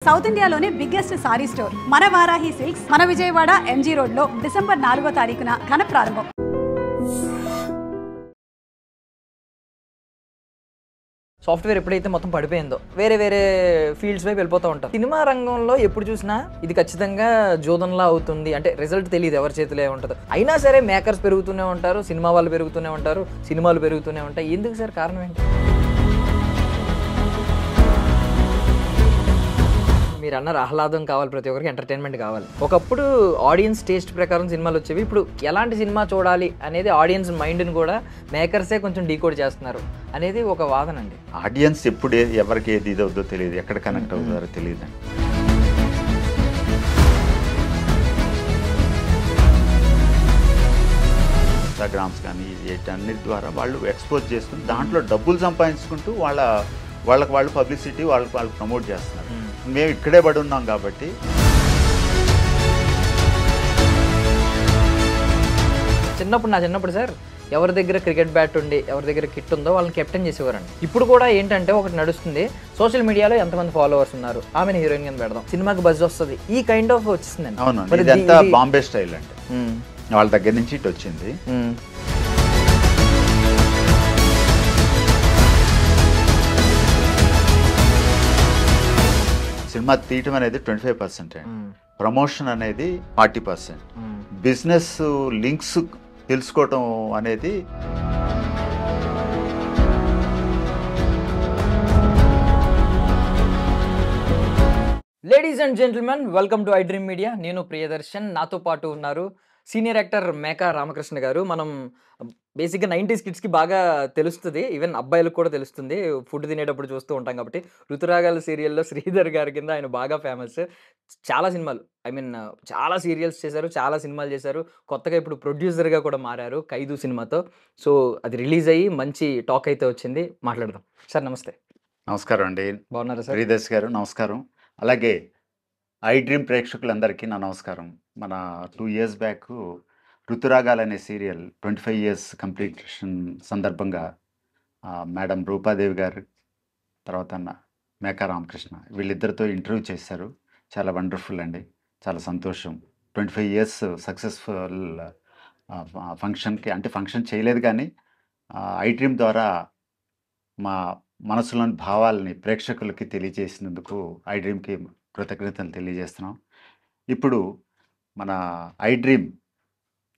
South ఇండియాలోనే biggest sorry store మన Varahi silks మన విజయవాడ ఎంజీ రోడ్ లో డిసెంబర్ 4వ తారీఖున ఘన ప్రారంభం. సాఫ్ట్వేర్ ఎప్పుడైతే మొత్తం పడిపోయిందో వేరే వేరే ఫీల్డ్స్ వైపు వెళ్ళిపోతూ ఉంటారు. సినిమా రంగంలో ఎప్పుడు చూసినా ఇది ఖచ్చితంగా జోదంలా అవుతుంది అంటే రిజల్ట్ తెలియదు ఎవరి చేతిలో ఉంటుందో. అయినా సరే మేకర్స్ పెరుగుతూనే ఉంటారు, సినిమా వాళ్ళు పెరుగుతూనే ఉంటారు, సినిమాలు పెరుగుతూనే ఉంటాయి. ఎందుకు సార్ కారణం ఏంటి? మీరు అన్నారు ఆహ్లాదం కావాలి, ప్రతి ఒక్కరికి ఎంటర్టైన్మెంట్ కావాలి. ఒకప్పుడు ఆడియన్స్ టేస్ట్ ప్రకారం సినిమాలు వచ్చేవి. ఇప్పుడు ఎలాంటి సినిమా చూడాలి అనేది ఆడియన్స్ మైండ్ని కూడా మేకర్సే కొంచెం డీకోడ్ చేస్తున్నారు అనేది ఒక వాదన అండి. ఆడియన్స్ ఎప్పుడు ఎవరికి ఏది ఇది అవుతుందో తెలియదు, ఎక్కడ కనెక్ట్ అవుతారో తెలియదు. ఇన్స్టాగ్రామ్స్ కానీ వీటన్నిటి ద్వారా వాళ్ళు ఎక్స్పోజ్ చేసుకుని దాంట్లో డబ్బులు సంపాదించుకుంటూ వాళ్ళకి పబ్లిసిటీ వాళ్ళు ప్రమోట్ చేస్తున్నారు. మేము ఇక్కడే పడి ఉన్నాం కాబట్టి నా చిన్నప్పుడు సార్ ఎవరి దగ్గర క్రికెట్ బ్యాట్ ఉండి ఎవరి దగ్గర కిట్ ఉందో వాళ్ళని కెప్టెన్ చేసేవారండి. ఇప్పుడు కూడా ఏంటంటే ఒకటి నడుస్తుంది, సోషల్ మీడియాలో ఎంతమంది ఫాలోవర్స్ ఉన్నారు, ఆమెను హీరోయిన్ కింద పెడదాం, సినిమాకి బజ్ వస్తుంది, ఈ కైండ్ ఆఫ్ వచ్చిందండి. అవును, ఇదంతా బాంబే స్టైల్ అంటే వాళ్ళ దగ్గర నుంచి ఇటు వచ్చింది. సినిమా తీయటం అనేది 25%, ప్రమోషన్ అనేది 40%, బిజినెస్ లింక్స్ తెలుసుకోవటం అనేది ladies and gentlemen, welcome to I dream media. నేను ప్రియదర్శన్, నాతో పాటు ఉన్నారు సీనియర్ యాక్టర్ మేకా రామకృష్ణ గారు. మనం బేసిక్గా 90s కిడ్స్కి బాగా తెలుస్తుంది, ఈవెన్ అబ్బాయిలకు కూడా తెలుస్తుంది, ఫుడ్ తినేటప్పుడు చూస్తూ ఉంటాం కాబట్టి. ఋతురాగాల సీరియల్లో శ్రీధర్ గారి కింద ఆయన బాగా ఫేమస్. చాలా సినిమాలు, చాలా సీరియల్స్ చేశారు, చాలా సినిమాలు చేశారు. కొత్తగా ఇప్పుడు ప్రొడ్యూసర్గా కూడా మారారు ఖైదు సినిమాతో. సో అది రిలీజ్ అయ్యి మంచి టాక్ అయితే వచ్చింది, మాట్లాడదాం. సార్ నమస్తే. నమస్కారం అండి. బాగున్నారా సార్? ప్రియదర్శ్ గారు నమస్కారం. అలాగే ఐ డ్రీమ్ ప్రేక్షకులందరికీ నా నమస్కారం. మన 2 years బ్యాక్ ఋతురాగాలు అనే సీరియల్ 25 years కంప్లీషన్ సందర్భంగా మేడం రూపాదేవి గారు, తర్వాత మేకా రామకృష్ణ వీళ్ళిద్దరితో ఇంటర్వ్యూ చేశారు. చాలా వండర్ఫుల్ అండి, చాలా సంతోషం. 25 years సక్సెస్ఫుల్ ఫంక్షన్కి, అంటే ఫంక్షన్ చేయలేదు కానీ ఐ డ్రీమ్ ద్వారా మా మనసులోని భావాలని ప్రేక్షకులకి తెలియజేసినందుకు ఐ డ్రీమ్కి కృతజ్ఞతలు తెలియజేస్తున్నాం. ఇప్పుడు మన ఐ డ్రీమ్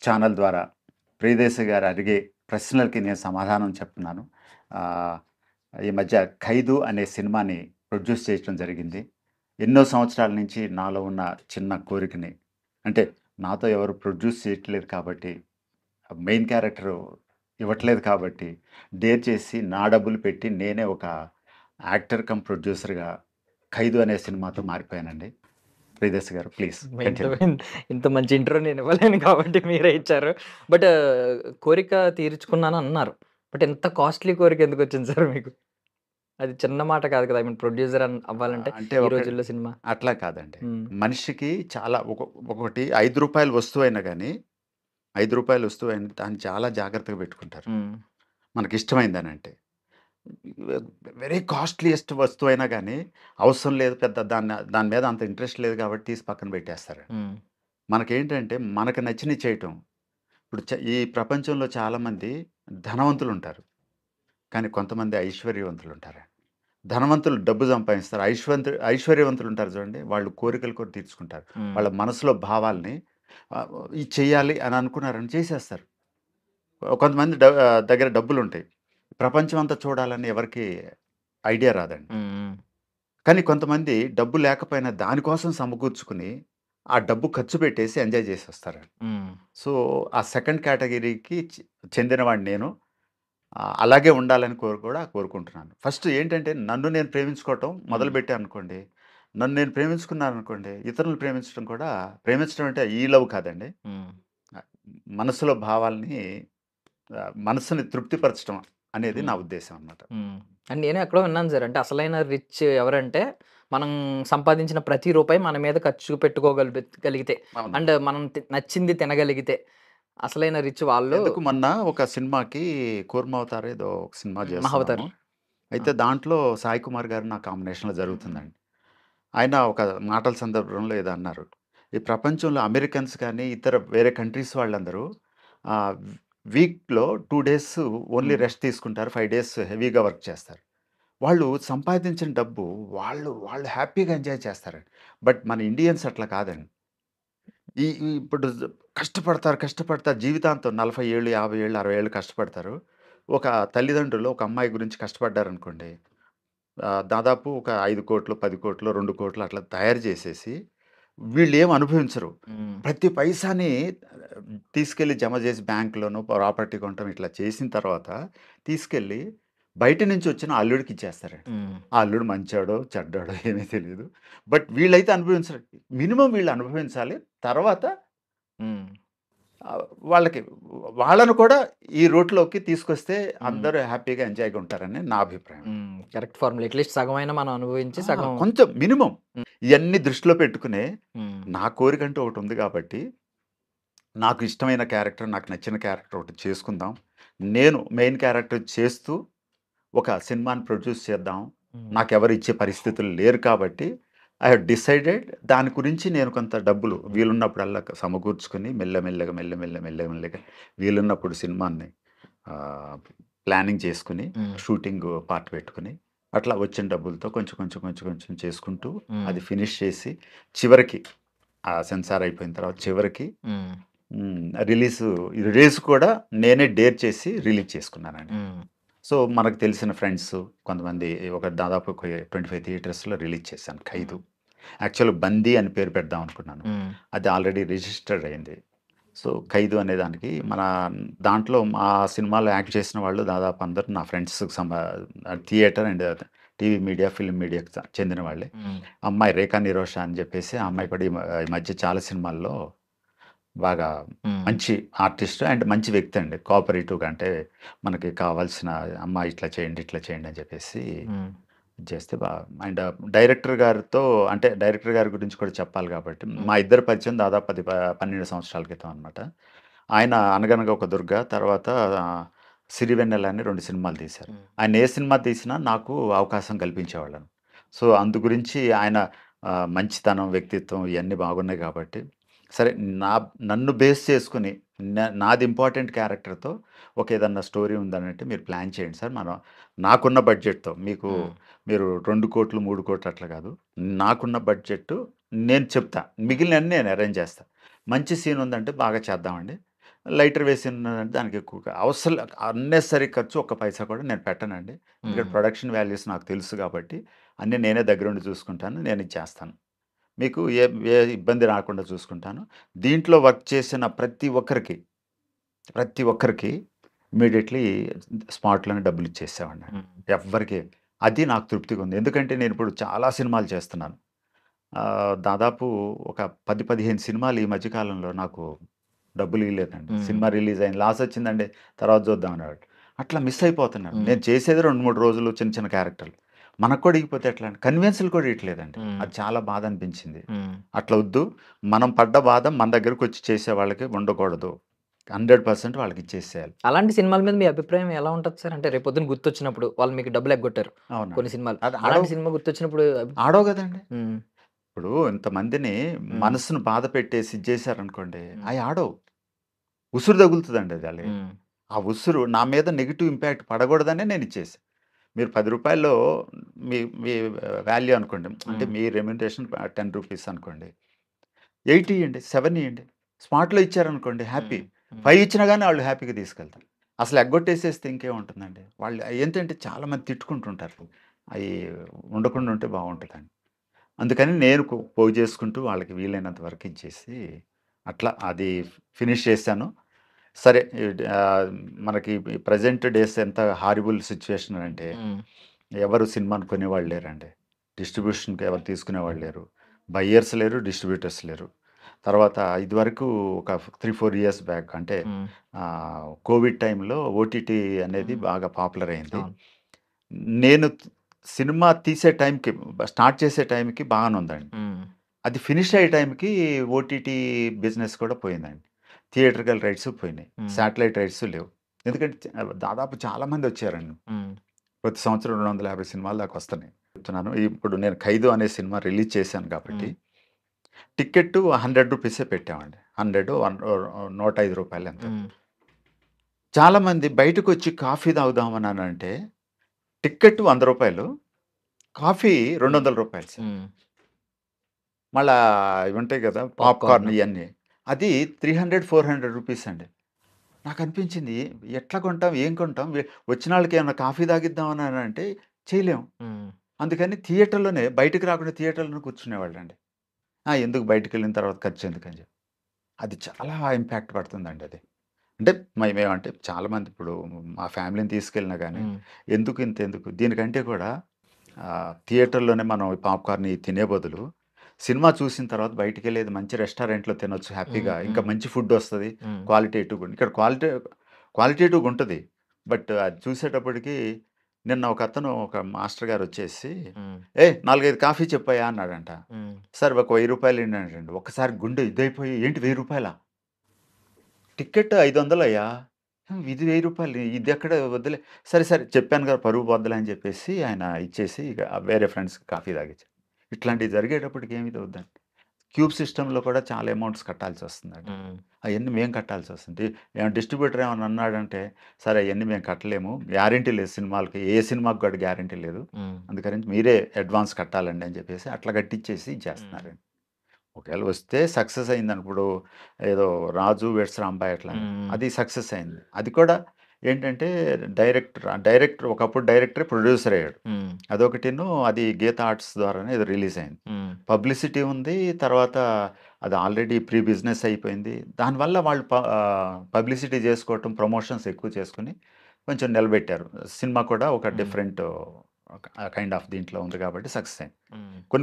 ఛానల్ ద్వారా ప్రియదర్శి గారు అడిగే ప్రశ్నలకి నేను సమాధానం చెప్తున్నాను. ఈ మధ్య ఖైదు అనే సినిమాని ప్రొడ్యూస్ చేయడం జరిగింది. ఎన్నో సంవత్సరాల నుంచి నాలో ఉన్న చిన్న కోరికని, అంటే నాతో ఎవరు ప్రొడ్యూస్ చేయట్లేదు కాబట్టి, మెయిన్ క్యారెక్టర్ ఇవ్వట్లేదు కాబట్టి డేర్ చేసి నా డబ్బులు పెట్టి నేనే ఒక యాక్టర్ కమ్ ప్రొడ్యూసర్గా ఖైదు అనే సినిమాతో మారిపోయానండి. ప్రియదర్శి గారు ప్లీజ్. ఇంత మంచి ఇంట్రో నేను ఇవ్వలేను కాబట్టి మీరే ఇచ్చారు. బట్ కోరిక తీర్చుకున్నాను అన్నారు. బట్ ఎంత కాస్ట్లీ కోరిక ఎందుకు వచ్చింది సార్ మీకు? అది చిన్న మాట కాదు కదా, ప్రొడ్యూసర్ అవ్వాలంటే అంటే ఈ రోజుల్లో సినిమా అట్లా కాదండి. మనిషికి చాలా ఒకటి 5 రూపాయల వస్తువు అయినా కానీ, 5 రూపాయల వస్తువు అయినా దాన్ని చాలా జాగ్రత్తగా పెట్టుకుంటారు. మనకి ఇష్టమైందని అంటే వెరీ కాస్ట్లీయెస్ట్ వస్తువు అయినా కానీ అవసరం లేదు, పెద్ద దాని మీద అంత ఇంట్రెస్ట్ లేదు కాబట్టి తీసి పక్కన పెట్టేస్తారు. మనకేంటంటే మనకు నచ్చినవి చేయటం. ఇప్పుడు ఈ ప్రపంచంలో చాలామంది ధనవంతులు ఉంటారు, కానీ కొంతమంది ఐశ్వర్యవంతులు ఉంటారు. ధనవంతులు డబ్బు సంపాదిస్తారు, ఐశ్వర్యవంతులు ఉంటారు చూడండి, వాళ్ళు కోరికలు కూడా తీర్చుకుంటారు. వాళ్ళ మనసులో భావాల్ని ఇది చెయ్యాలి అని అనుకున్నారని చేసేస్తారు. కొంతమంది దగ్గర డబ్బులు ఉంటాయి, ప్రపంచం అంతా చూడాలని ఎవరికి ఐడియా రాదండి. కానీ కొంతమంది డబ్బు లేకపోయినా దానికోసం సమకూర్చుకుని ఆ డబ్బు ఖర్చు పెట్టేసి ఎంజాయ్ చేసి వస్తారు. సో ఆ సెకండ్ కేటగిరీకి చెందినవాడిని నేను. అలాగే ఉండాలని కూడా కోరుకుంటున్నాను. ఫస్ట్ ఏంటంటే నన్ను నేను ప్రేమించుకోవటం మొదలుపెట్టాను అనుకోండి, నన్ను నేను ప్రేమించుకున్నాను అనుకోండి, ఇతరులను ప్రేమించడం అంటే ఈ లవ్ కాదండి, మనసులో భావాల్ని, మనసుని తృప్తిపరచడం అనేది నా ఉద్దేశం అన్నమాట. అండ్ నేను ఎక్కడో విన్నాను సార్, అంటే అసలైన రిచ్ ఎవరంటే మనం సంపాదించిన ప్రతి రూపాయి మన మీద ఖర్చు పెట్టుకోగలిగితే, అండ్ మనం నచ్చింది తినగలిగితే అసలైన రిచ్ వాళ్ళు. మొన్న ఒక సినిమాకి కూర్మావతార్ ఏదో ఒక సినిమా చేస్తాము, అయితే దాంట్లో సాయి కుమార్ గారు నా కాంబినేషన్లో జరుగుతుందండి. ఆయన ఒక మాటల సందర్భంలో ఏదో అన్నారు. ఈ ప్రపంచంలో అమెరికన్స్ కానీ, ఇతర వేరే కంట్రీస్ వాళ్ళందరూ ఆహ్, వీక్‌లో 2 డేస్ ఓన్లీ హ్మ్. రెస్ట్ తీసుకుంటారు. 5 డేస్ హెవీగా వర్క్ చేస్తారు. వాళ్ళు సంపాదించిన డబ్బు వాళ్ళు హ్యాపీగా ఎంజాయ్ చేస్తారండి. బట్ మన ఇండియన్స్ అట్లా కాదండి. ఈ ఇప్పుడు కష్టపడతారు జీవితాంతం 40 ఏళ్ళు, 50 ఏళ్ళు, 60 ఏళ్ళు కష్టపడతారు. ఒక తల్లిదండ్రులు ఒక అమ్మాయి గురించి కష్టపడ్డారనుకోండి, దాదాపు ఒక 5,00,00,000, 10,00,00,000, 2,00,00,000 అట్లా తయారు చేసేసి వీళ్ళేం అనుభవించరు. హ్మ్. ప్రతి పైసాని తీసుకెళ్ళి జమ చేసి బ్యాంక్‌లోనో ప్రాపర్టీ కొనటం ఇట్లా చేసిన తర్వాత తీసుకెళ్ళి బయట నుంచి వచ్చిన అల్లుడికి ఇచ్చేస్తారండి. హ్మ్. ఆ అల్లుడు మంచోడో, చెడ్డోడో ఏమీ తెలీదు. బట్ వీళ్ళైతే అనుభవించరు. మినిమమ్ వీళ్ళు అనుభవించాలి. తర్వాత హ్మ్. ఆహ్, వాళ్ళకి వాళ్ళను కూడా ఈ రూట్‌లోకి తీసుకొస్తే హ్మ్. అందరూ హ్యాపీగా ఎంజాయ్‌గా ఉంటారని నా అభిప్రాయం. Correct formula. అట్‌లీస్ట్ సగమైనా మనం అనుభవించి సగం కొంచెం మినిమమ్ హ్మ్. ఇయన్నీ దృష్టిలో పెట్టుకునే హ్మ్. నా కోరికంటూ ఒకటుంది కాబట్టి, నాకు ఇష్టమైన క్యారెక్టర్, నాకు నచ్చిన క్యారెక్టర్ ఒకటి చేసుకుందాం. నేను మెయిన్ క్యారెక్టర్ చేస్తూ ఒక సినిమాని ప్రొడ్యూస్ చేద్దాం. హ్మ్. నాకెవరు ఇచ్చే పరిస్థితులు లేరు కాబట్టి, ఐ హావ్ డిసైడెడ్ దాని గురించి నేను కొంత డబ్బులు వీలున్నప్పుడల్లా సమకూర్చుకొని మెల్లమెల్లగా వీలున్నప్పుడు సినిమాని ఆహ్, ప్లానింగ్ చేసుకొని, హ్మ్. షూటింగ్ పార్ట్ పెట్టుకొని, అట్లా వచ్చిన డబ్బులతో కొంచెం చేసుకుంటూ హ్మ్. అది ఫినిష్ చేసి చివరికి ఆ సెన్సార్ అయిపోయిన తర్వాత చివరికి హ్మ్. రిలీజ్ కూడా నేనే డేర్ చేసి రిలీజ్ చేసుకున్నానండి. హ్మ్. సో, మనకు తెలిసిన ఫ్రెండ్స్ కొంతమంది ఒక దాదాపు ఒక 25 థియేటర్స్‌లో రిలీజ్ చేశాను 'ఖైదు.' యాక్చువల్‌గా 'బందీ' అని పేరు పెడదాం అనుకున్నాను. హ్మ్. అది ఆల్రెడీ రిజిస్టర్డ్ అయింది. సో, 'ఖైదు' అనే దానికి మన దాంట్లో మా సినిమాలో యాక్ట్ చేసిన వాళ్ళు దాదాపు అందరూ నా friends theatre and TV media, film మీడియాకి చెందిన వాళ్ళే. హ్మ్. అమ్మాయి 'రేఖా నిరోష' అని చెప్పేసి ఆ అమ్మాయి కూడా ఈ మధ్య చాలా సినిమాల్లో బాగా హ్మ్. మంచి ఆర్టిస్ట్ అండ్ మంచి వ్యక్తి అండి. కోఆపరేటివ్‌గా అంటే మనకి కావాల్సిన అమ్మా ఇట్లా చేయండి అని చెప్పేసి హ్మ్. చేస్తే అండ్ డైరెక్టర్ గారితో అంటే డైరెక్టర్ గారి గురించి కూడా చెప్పాలి కాబట్టి హ్మ్. మా ఇద్దరి పరిచయం దాదాపు 12 సంవత్సరాల క్రితం అనమాట. ఆయన 'అనగనగా ఒక దుర్గ' తర్వాత 'సిరివెన్నెల' అని 2 సినిమాలు తీశారు. హ్మ్. ఆయన ఏ సినిమా తీసినా నాకు అవకాశం కల్పించేవాళ్ళను. సో, అందు గురించి ఆయన మంచితనం, వ్యక్తిత్వం ఇయన్నీ బాగున్నాయి కాబట్టి సరే నా నన్ను బేస్ చేసుకొని నాది ఇంపార్టెంట్ క్యారెక్టర్‌తో ఏదన్నా స్టోరీ ఉందనంటే మీరు ప్లాన్ చేయండి సార్. నాకున్న బడ్జెట్‌తో హ్మ్. మీరు 2,00,00,000, 3,00,00,000 అట్లా కాదు. నాకున్న బడ్జెట్ నేను చెప్తా. మిగిలినవన్నీ నేను అరేంజ్ చేస్తా. మంచి సీన్ ఉందంటే బాగా చేద్దామండి. లైటర్ వే సీన్ ఉన్నదంటే దానికి ఎక్కువగా అన్నెసెసరీ ఖర్చు ఒక్క పైసా కూడా నేను పెట్టనండి. ఎందుకంటే హ్మ్. ప్రొడక్షన్ వాల్యూస్ నాకు తెలుసు కాబట్టి అన్నీ నేనే దగ్గరుండి చూసుకుంటాను. నేను ఇది చేస్తాను. మీకు ఏ ఇబ్బంది రాకుండా చూసుకుంటాను. దీంట్లో వర్క్ చేసిన ప్రతి ఒక్కరికి ఇమ్మీడియేట్‌లీ స్పాట్‌లోనే డబ్బులిచ్చేసేవాడిని. హ్మ్. ఎవ్వరికీ అది నాకు తృప్తిగుంది. ఎందుకంటే నేనిప్పుడు చాలా సినిమాలు చేస్తున్నాను. దాదాపు ఒక 10, 15 సినిమాలు ఈ మధ్య కాలంలో నాకు డబ్బులు ఇయ్యలేదండి. హ్మ్. సినిమా రిలీజ్ అయింది. లాసొచ్చిందండి తర్వాత చూద్దాం అనేవాళ్ళు. అట్లా మిస్ అయిపోతున్నారు. హ్మ్. నేను చేసేది 2, 3 రోజులు చిన్న కరెక్టర్లు. మనకు కూడా ఇయ్యకపోతే ఎట్లా అండి? కన్వెన్స్‌లు కూడా ఇయ్యట్లేదండి. హ్మ్. అది చాలా బాధనిపించింది. హ్మ్. అట్లా వద్దు. మనం పడ్డ బాధ మన దగ్గరకొచ్చి చేసే వాళ్ళకి ఉండకూడదు. 100% వాళ్ళకిచ్చేసేయాలి. అలాంటి సినిమాల మీద మీ అభిప్రాయం ఎలా ఉంటది సార్? అంటే రేపొద్దున గుర్తొచ్చినప్పుడు వాళ్ళు మీకు డబ్బులు ఎగ్గొట్టారు కొన్ని అవునండి. సినిమాలు. అది అలాంటి సినిమా గుర్తొచ్చినప్పుడు ఆడవు గదండీ! హ్మ్. ఇప్పుడు ఇంతమందిని హ్మ్. మనసును బాధ పెట్టేసి ఇది చేశారనుకోండి, హ్మ్. అయి ఆడవు. ఉసురు తగులుతదండి అది ఆళ్ళకి. హ్మ్. ఆ ఉసురు నా మీద నెగెటివ్ ఇంపాక్ట్ పడకూడదనే నేనిచ్చేసా. మీరు రూ. 10 మీ మీ వాల్యూ అనుకోండి. అంటే హ్మ్. మీ రెమ్యునరేషన్ రూ. 10 అనుకోండి. 8 ఇయ్యండి, 7 ఇయ్యండి. స్మార్ట్‌లో ఇచ్చారనుకోండి హ్యాపీ. హ్మ్. హ్మ్. 5 ఇచ్చినా గాని ఆళ్ళు హ్యాపీగా తీసుకెళ్తారు. అసలు ఎగ్గొట్టేసేస్తే ఇంకేముంటుందండి. వాళ్ళు ఏంటంటే చాలామంది తిట్టుకుంటుంటారు. అయి ఉండకుండా ఉంటే బావుంటదని. అందుకని నేను పోగు చేసుకుంటూ వాళ్ళకి వీలైనంత వరకు ఇచ్చేసి, అట్లా అది ఫినిష్ చేశాను. సరే ఆహ్, మనకి ప్రెజెంట్ డేస్ ఎంత హారిబుల్ సిట్యుయేషన్ అంటే, హ్మ్. ఎవరు సినిమాని కొనేవాళ్ళు లేరండి. డిస్ట్రిబ్యూషన్‌కి ఎవరు తీసుకునేవాళ్ళు లేరు. బయ్యర్స్ లేరు, డిస్ట్రిబ్యూటర్స్ లేరు. తర్వాత ఇదివరకు ఒక 3, 4 ఇయర్స్ బ్యాక్ అంటే హ్మ్. కోవిడ్ టైంలో ఓటీటీ అనేది హ్మ్. బాగా పాపులర్ అయింది. అవును. నేను సినిమా తీసే టైంకి స్టార్ట్ చేసే టైంకి బాగానే ఉందండి. హ్మ్. అది ఫినిష్ అయ్యే టైంకి ఓటీటీ బిజినెస్ కూడా పోయిందండి. థియేట్రికల్ రైట్స్ పోయినాయి. హ్మ్. శాటిలైట్ రైట్స్ లేవు. ఎందుకంటే దాదాపు చాలా మందొచ్చారండి. హ్మ్. ప్రతి సంవత్సరం 250 సినిమాల దాకా వస్తున్నాయి. చెప్తున్నాను. ఇప్పుడు నేను 'ఖైదు' అనే సినిమా రిలీజ్ చేశాను కాబట్టి టికెట్ ₹100 పెట్టామండి. 100 ₹105 ఎంతో. చాలామంది బయటకొచ్చి కాఫీ తాగుదామనంటే టికెట్ ₹100, కాఫీ ₹200 సార్. మళ్ళా ఇవి ఉంటాయి కదా! పాప్‌కార్న్ ఇయన్నీ. అది ₹300, $400 నాకనిపించింది ఎట్లా కొంటాం? ఏం కొంటాం? వచ్చినోళ్ళకి ఏమన్నా కాఫీ తాగిద్దామనంటే చేయలేం. అందుకని థియేటర్‌లోనే బయటకి రాకుండా థియేటర్‌లోనే కూర్చునేవాళ్ళండి. ఎందుకు బయటికెళ్ళిన తర్వాత ఖర్చెందుకని చెప్పి. అది చాలా ఇంపాక్ట్ పడుతుందండి అది. అంటే మేమంటే చాలామంది ఇప్పుడు మా ఫ్యామిలీని తీసుకెళ్ళినా గానీ, ఇంతెందుకు దీనికంటే కూడా థియేటర్‌లోనే మనం పాప్‌కార్న్ తినే బదులు, సినిమా చూసిన తర్వాత బయటికెళ్ళేది మంచి రెస్టారెంట్‌లో తినొచ్చు హ్యాపీగా. ఇంకా మంచి ఫుడ్ వస్తది. క్వాలిటేటివ్‌గా ఇక్కడ క్వాలిటేటివ్‌గా ఉంటది. బట్ అది చూసేటప్పటికి నిన్న ఒక మాస్టర్ గారొచ్చేసి, "ఏయ్! 4, 5 కాఫీ చెప్పయ్యా" అన్నాడంట. సార్ ఒక ₹1000 అన్నాడండి. ఒక్కసారి గుండె ఇదైపోయి, ఏంటి ₹1000 టికెట్ 500 అయ్యా! ఇది ₹1000 ఇదెక్కడ వద్దులే. సరే, సరే చెప్పాను కదా! పరువు పోద్దులే అని చెప్పేసి ఆయన ఇచ్చేసి ఇక వేరే ఫ్రెండ్స్‌కి కాఫీ తాగిచ్చారు. ఇట్లాంటివి జరిగేటప్పటికి ఏమి ఇదవుద్దండి. క్యూబ్ సిస్టమ్‌లో కూడా చాలా అమౌంట్స్ కట్టాల్సొస్తుందండి. అయన్నీ మేము కట్టాల్సొస్తుంది. డిస్ట్రిబ్యూటర్ ఏమన్నా అన్నాడంటే, "సార్ అయన్నీ మేము కట్టలేము. గ్యారంటీ లేదు సినిమాలకి. ఏ సినిమాకి కూడా గ్యారంటీ లేదు. అందుకని మీరే అడ్వాన్స్ కట్టాలండి" అని చెప్పేసి అట్లా కట్టిచ్చేసి ఇచ్చేస్తున్నారండి. ఒకవేళ వస్తే సక్సెస్ అయిందని ఇప్పుడు ఏదో 'రాజు వెడ్స్ రాంబాయ్' అట్లా అది సక్సెస్ అయింది. అది కూడా ఏంటంటే డైరెక్టర్ ఒకప్పుడు డైరెక్టరే ప్రొడ్యూసర్ అయ్యాడు. అదొకటిను అది గీత ఆర్ట్స్ ద్వారానే ఏదో రిలీజ్ అయింది. పబ్లిసిటీ ఉంది. తర్వాత అది ఆల్రెడీ ప్రీ బిజినెస్ అయిపోయింది. దానివల్ల వాళ్ళు పబ్లిసిటీ చేసుకోవటం, ప్రమోషన్స్ ఎక్కువ చేసుకొని కొంచెం నిలబెట్టారు. సినిమా కూడా ఒక డిఫరెంట్ కైండ్ ఆఫ్ దీంట్లో ఉంది కాబట్టి సక్సెస్ అయింది.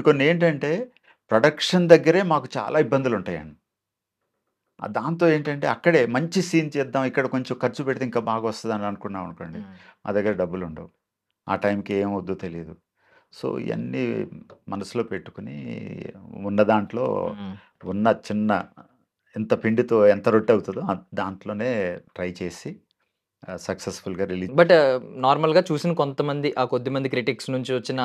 కొన్ని ఏంటంటే ప్రొడక్షన్ దగ్గరే మాకు చాలా ఇబ్బందులుంటాయండి. దాంతో ఏంటంటే అక్కడే మంచి సీన్ చేద్దాం, ఇక్కడ కొంచెం ఖర్చు పెడితే ఇంకా బాగొస్తదని అనుకున్నాం అనుకోండి, మా దగ్గర డబ్బులుండవు. ఆ టైంకి ఏమవుద్దో తెలీదు. సో, ఇయన్నీ మనసులో పెట్టుకొని ఉన్న దాంట్లో ఉన్న చిన్న ఎంత పిండితో ఎంత రొట్టె అవుతదో దాంట్లోనే ట్రై చేసి సక్సెస్‌ఫుల్‌గా రిలీజ్ బట్ నార్మల్‌గా చూసిన కొంతమంది ఆ కొద్దిమంది క్రిటిక్స్ నుంచి వచ్చిన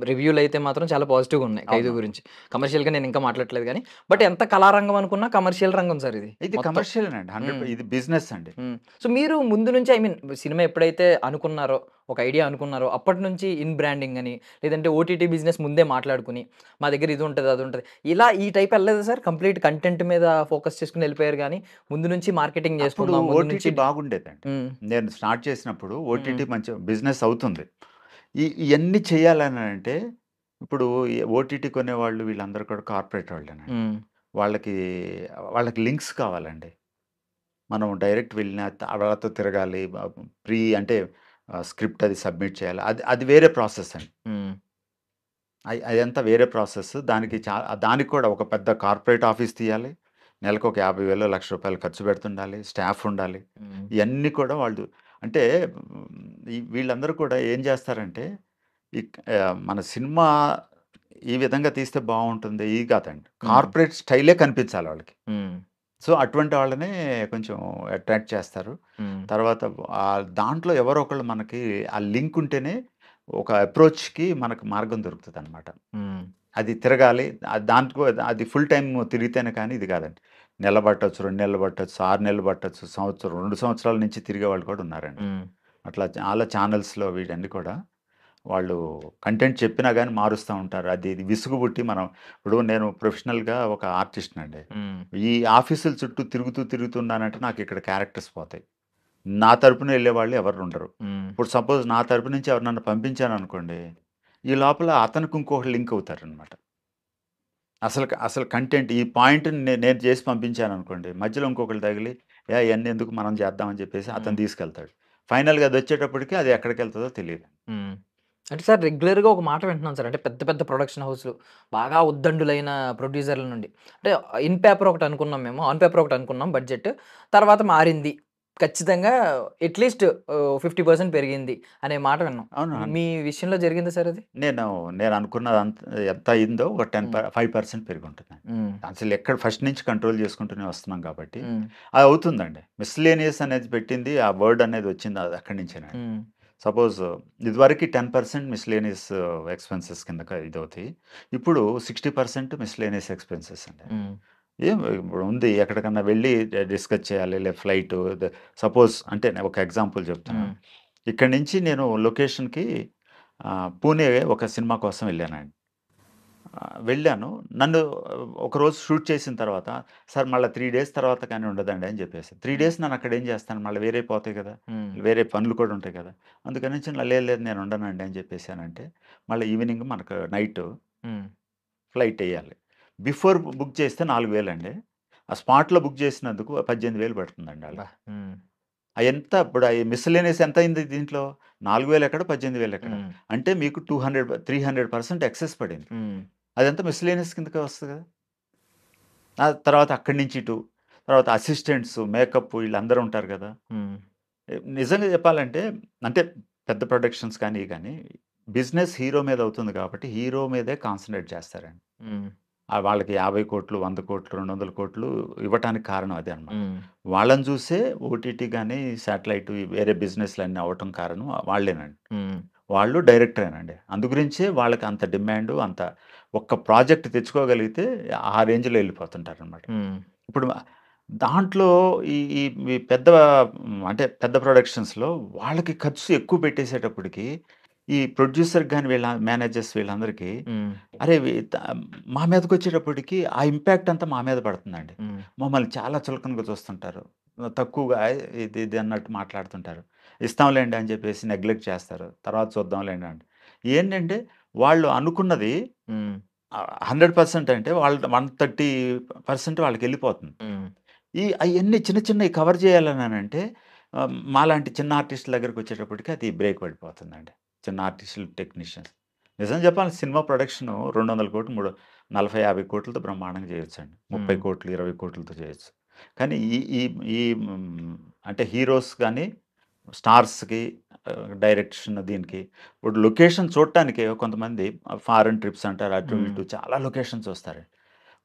రివ్యూలయితే మాత్రం చాలా పాజిటివ్‌గా ఉన్నాయి 'ఖైదు' అవును. గురించి. కమర్షియల్‌గా నేను ఇంకా మాట్లాడట్లేదు గానీ, బట్ ఎంత కళారంగం అనుకున్నా కమర్షియల్ రంగం సార్ ఇది. ఇది మొత్తం. కమర్షియలేనండి. 100 ఇది బిజినెస్ అండి. సో, మీరు ముందు నుంచి సినిమా ఎప్పుడైతే అనుకున్నారో, ఒక ఐడియా అనుకున్నారో, అప్పటి నుంచి ఇన్ బ్రాండింగ్ అని, లేదంటే ఓటీటీ బిజినెస్ ముందే మాట్లాడుకొని, మా దగ్గర ఇది ఉంటది, అది ఉంటది. ఇలా ఈ టైప్ ఎళ్ళలేదా సార్? కంప్లీట్ కంటెంట్ మీద ఫోకస్ చేసుకొని ఎళ్ళిపోయారు గానీ, ముందు నుంచి మార్కెటింగ్ అప్పుడు చేసుకుందాం, ముందు ఓటీటీ నుంచి బాగుండేదండి. నేను స్టార్ట్ చేసినప్పుడు ఓటీటీ హ్మ్. మంచి బిజినెస్ అవుతుంది. ఇయన్నీ చేయాలనంటే ఇప్పుడు ఓటీటీ కొనేవాళ్ళు వీళ్ళందరూ కూడా కార్పొరేట్ వాళ్ళేనండి. హ్మ్. వాళ్ళకి వాళ్ళకి లింక్స్ కావాలండి. మనం డైరెక్ట్ వెళ్ళిన వాళ్ళతో తిరగాలి. అంటే స్క్రిప్ట్ అది సబ్మిట్ చేయాలి. అది అది వేరే ప్రాసెస్ అండి. హ్మ్. అదంతా వేరే ప్రాసెస్. దానికి కూడా ఒక పెద్ద కార్పొరేట్ ఆఫీస్ తీయాలి. నెలకు ఒక 50,000 ₹1,00,000 ఖర్చు పెడుతుండాలి. స్టాఫ్ ఉండాలి. హ్మ్. ఇయన్నీ కూడా వాళ్ళు అంటే వీళ్ళందరూ కూడా ఏం చేస్తారంటే మన సినిమా ఈ విధంగా తీస్తే బావుంటుంది. ఇది కాదండి. కార్పొరేట్ స్టైలే కనిపించాలి వాళ్ళకి. హ్మ్. సో, అటువంటి వాళ్ళనే కొంచెం అట్రాక్ట్ చేస్తారు. హ్మ్. తర్వాత దాంట్లో ఎవరో ఒకళ్ళు మనకి ఆ లింక్ ఉంటేనే ఒక అప్రోచ్‌కి మనకు మార్గం దొరుకుతదనమాట. హ్మ్. అది తిరగాలి. దాంట్లో అది ఫుల్ టైమ్ తిరిగితేనే కానీ ఇది కాదండి. నెల పట్టొచ్చు, 2 నెలలు పట్టొచ్చు, 6 నెలలు పట్టొచ్చు, సంవత్సరం, 2 సంవత్సరాల నుంచి తిరిగేవాళ్ళు కూడా ఉన్నారండి. హ్మ్. అట్లా చాలా ఛానల్స్‌లో వీటన్నీ కూడా వాళ్ళు కంటెంట్ చెప్పినా గాని మారుస్తా ఉంటారు. ఇది విసుగు పుట్టి ఇప్పుడు నేను ప్రొఫెషనల్‌గా ఒక ఆర్టిస్ట్‌నండి. హ్మ్. ఈ ఆఫీసుల చుట్టూ తిరుగుతున్నానంటే నాకిక్కడ క్యారెక్టర్స్ పోతాయి. నా తరపున ఎళ్ళేవాళ్ళు ఎవరు ఉండరు. హ్మ్. ఇప్పుడు సపోజ్ నా తరపు నుంచి ఎవరినన్నా పంపించాననుకోండి, ఈ లోపల అతనికి ఇంకొకళ్ళు లింక్ అవుతారనమాట. అసలు కంటెంట్ ఈ పాయింట్‌ని నేను చేసి పంపించాననుకోండి, మధ్యలో ఇంకొకళ్ళు తగిలి, ఇయన్నీ ఎందుకు మనం చేద్దాం అని చెప్పేసి హ్మ్. అతను తీసుకెళ్తాడు. ఫైనల్‌గా అదొచ్చేటప్పటికి అది ఎక్కడికెళ్తదో తెలీదు. హ్మ్. అంటే సార్ రెగ్యులర్‌గా ఒక మాట వింటున్నాను సార్. అంటే పెద్ద పెద్ద ప్రొడక్షన్ హౌస్‌లు బాగా ఉద్దండులైన ప్రొడ్యూసర్‌ల నుండి. అంటే ఇన్ పేపర్ ఒకటి అనుకున్నాం మేము. ఆన్ పేపర్ ఒకటి అనుకున్నాం బడ్జెట్. తర్వాత మారింది. ఖచ్చితంగా అట్‌లీస్ట్ 50% పెరిగింది అనే మాట విన్నాం. అవును. మీ విషయంలో జరిగిందా సార్ అది? నేను నేననుకున్నదంత ఎంత అయిందో ఒక హ్మ్. 5% పెరిగుంటుందండి. హ్మ్. అసలు ఎక్కడ ఫస్ట్ నుంచి కంట్రోల్ చేసుకుంటూనే వస్తున్నాం కాబట్టి, హ్మ్. అది అవుతుందండి. మిస్‌లేనియస్ అనేది పెట్టింది, ఆ వర్డ్ అనేది వచ్చింది అది అక్కడి నుంచేనండి. హ్మ్. సపోజ్ ఇదివరకు 10% మిస్లేనియస్ ఎక్స్పెన్సెస్ కింద ఇదవుతాయి. ఇప్పుడు 60% మిస్లేనియస్ ఎక్స్పెన్సెస్ అండి. ఏం ఇప్పుడు ఉంది ఎక్కడికన్నా వెళ్ళి డిస్కస్ చేయాలి, లేదా ఫ్లైట్ సపోజ్ అంటే నేను ఒక ఎగ్జాంపుల్ చెప్తున్నాను. ఇక్కడి నుంచి నేను లొకేషన్కి పూణే ఒక సినిమా కోసం వెళ్ళానండి. వెళ్ళాను. నన్ను ఒకరోజు షూట్ చేసిన తర్వాత, సార్ మళ్ళీ 3 డేస్ తర్వాత కానీ ఉండదండి అని చెప్పేసి. 3 డేస్ నన్ను అక్కడ ఏం చేస్తాను, మళ్ళీ వేరే పోతాయి కదా, వేరే పనులు కూడా ఉంటాయి కదా, అందుకని నుంచి లేదు లేదు నేను ఉండనండి అని చెప్పేసానంటే, మళ్ళీ ఈవినింగ్ మనకు నైట్ ఫ్లైట్ వేయాలి. బిఫోర్ బుక్ చేస్తే 4,000 అండి. ఆ స్పాట్లో బుక్ చేసినందుకు 18,000 పడుతుందండి వాళ్ళు. ఎంత ఇప్పుడు మిస్‌లేనియస్ ఎంత అయింది దీంట్లో? 4,000 ఎక్కడ, 18,000 ఎక్కడ? అంటే మీకు 300% ఎక్సెస్ పడింది. అదంతా మిస్‌లేనియస్ కిందకే వస్తది కదా! ఆ తర్వాత అక్కడి నుంచి ఇటు, తర్వాత అసిస్టెంట్స్, మేకప్ వీళ్ళందరూ ఉంటారు కదా! నిజంగా చెప్పాలంటే అంటే పెద్ద ప్రొడక్షన్స్ కానీ, బిజినెస్ హీరో మీద అవుతుంది కాబట్టి హీరో మీదే కాన్సంట్రేట్ చేస్తారండి. వాళ్ళకి 50,00,00,000, 100,00,00,000, 200,00,00,000 ఇవ్వటానికి కారణం అదే అనమాట. వాళ్ళని చూసే ఓటీటీ గానీ, శాటిలైట్ వేరే బిజినెస్‌లన్నీ అవ్వటం కారణం వాళ్ళేనండి. వాళ్ళు డైరెక్టరేనండి. అందుగురించే వాళ్ళకి అంత డిమాండు, అంత ఒక్క ప్రాజెక్ట్ తెచ్చుకోగలిగితే ఆ రేంజ్‌లో వెళ్ళిపోతుంటారనమాట. ఇప్పుడు దాంట్లో ఈ ఈ ఈ అంటే పెద్ద ప్రొడక్షన్స్‌లో వాళ్ళకి ఖర్చు ఎక్కువ పెట్టేసేటప్పటికి, ఈ ప్రొడ్యూసర్‌కి గాని మేనేజర్స్ వీళ్ళందరికీ అరే! మా మీదకొచ్చేటప్పటికి ఆ ఇంపాక్ట్ అంతా మా మీద పడుతుందండి. మమ్మల్ని చాలా చులకనగా చూస్తుంటారు. తక్కువగా ఇది ఇది అన్నట్టు మాట్లాడుతుంటారు. ఇస్తాంలేండి అని చెప్పేసి నెగ్లెక్ట్ చేస్తారు. తర్వాత చూద్దాంలేండి అంటే. ఏంటంటే వాళ్ళు అనుకున్నది 100% అంటే వాళ్ళు 130% వాళ్ళకెళ్ళిపోతుంది. అయన్నీ చిన్న చిన్నవి కవర్ చేయాలనంటే మాలాంటి చిన్న ఆర్టిస్టుల దగ్గరికొచ్చేటప్పటికి అది బ్రేక్ పడిపోతుందండి. చిన్న ఆర్టిస్టులు, టెక్నీషియన్స్. నిజం చెప్పాలంటే సినిమా ప్రొడక్షను 200,00,00,000, 40, 50,00,00,000తో బ్రహ్మాండంగా చేయొచ్చండి. 30,00,00,000, 20,00,00,000తో చేయొచ్చు. కానీ ఈ ఈ ఈ అంటే హీరోస్ గాని, స్టార్స్‌కి డైరెక్షన్ దీనికి ఇప్పుడు లొకేషన్ చూడటానికే కొంతమంది ఫారెన్ ట్రిప్స్ అంటారు. అటు ఇటు చాలా లొకేషన్స్ వస్తారండి.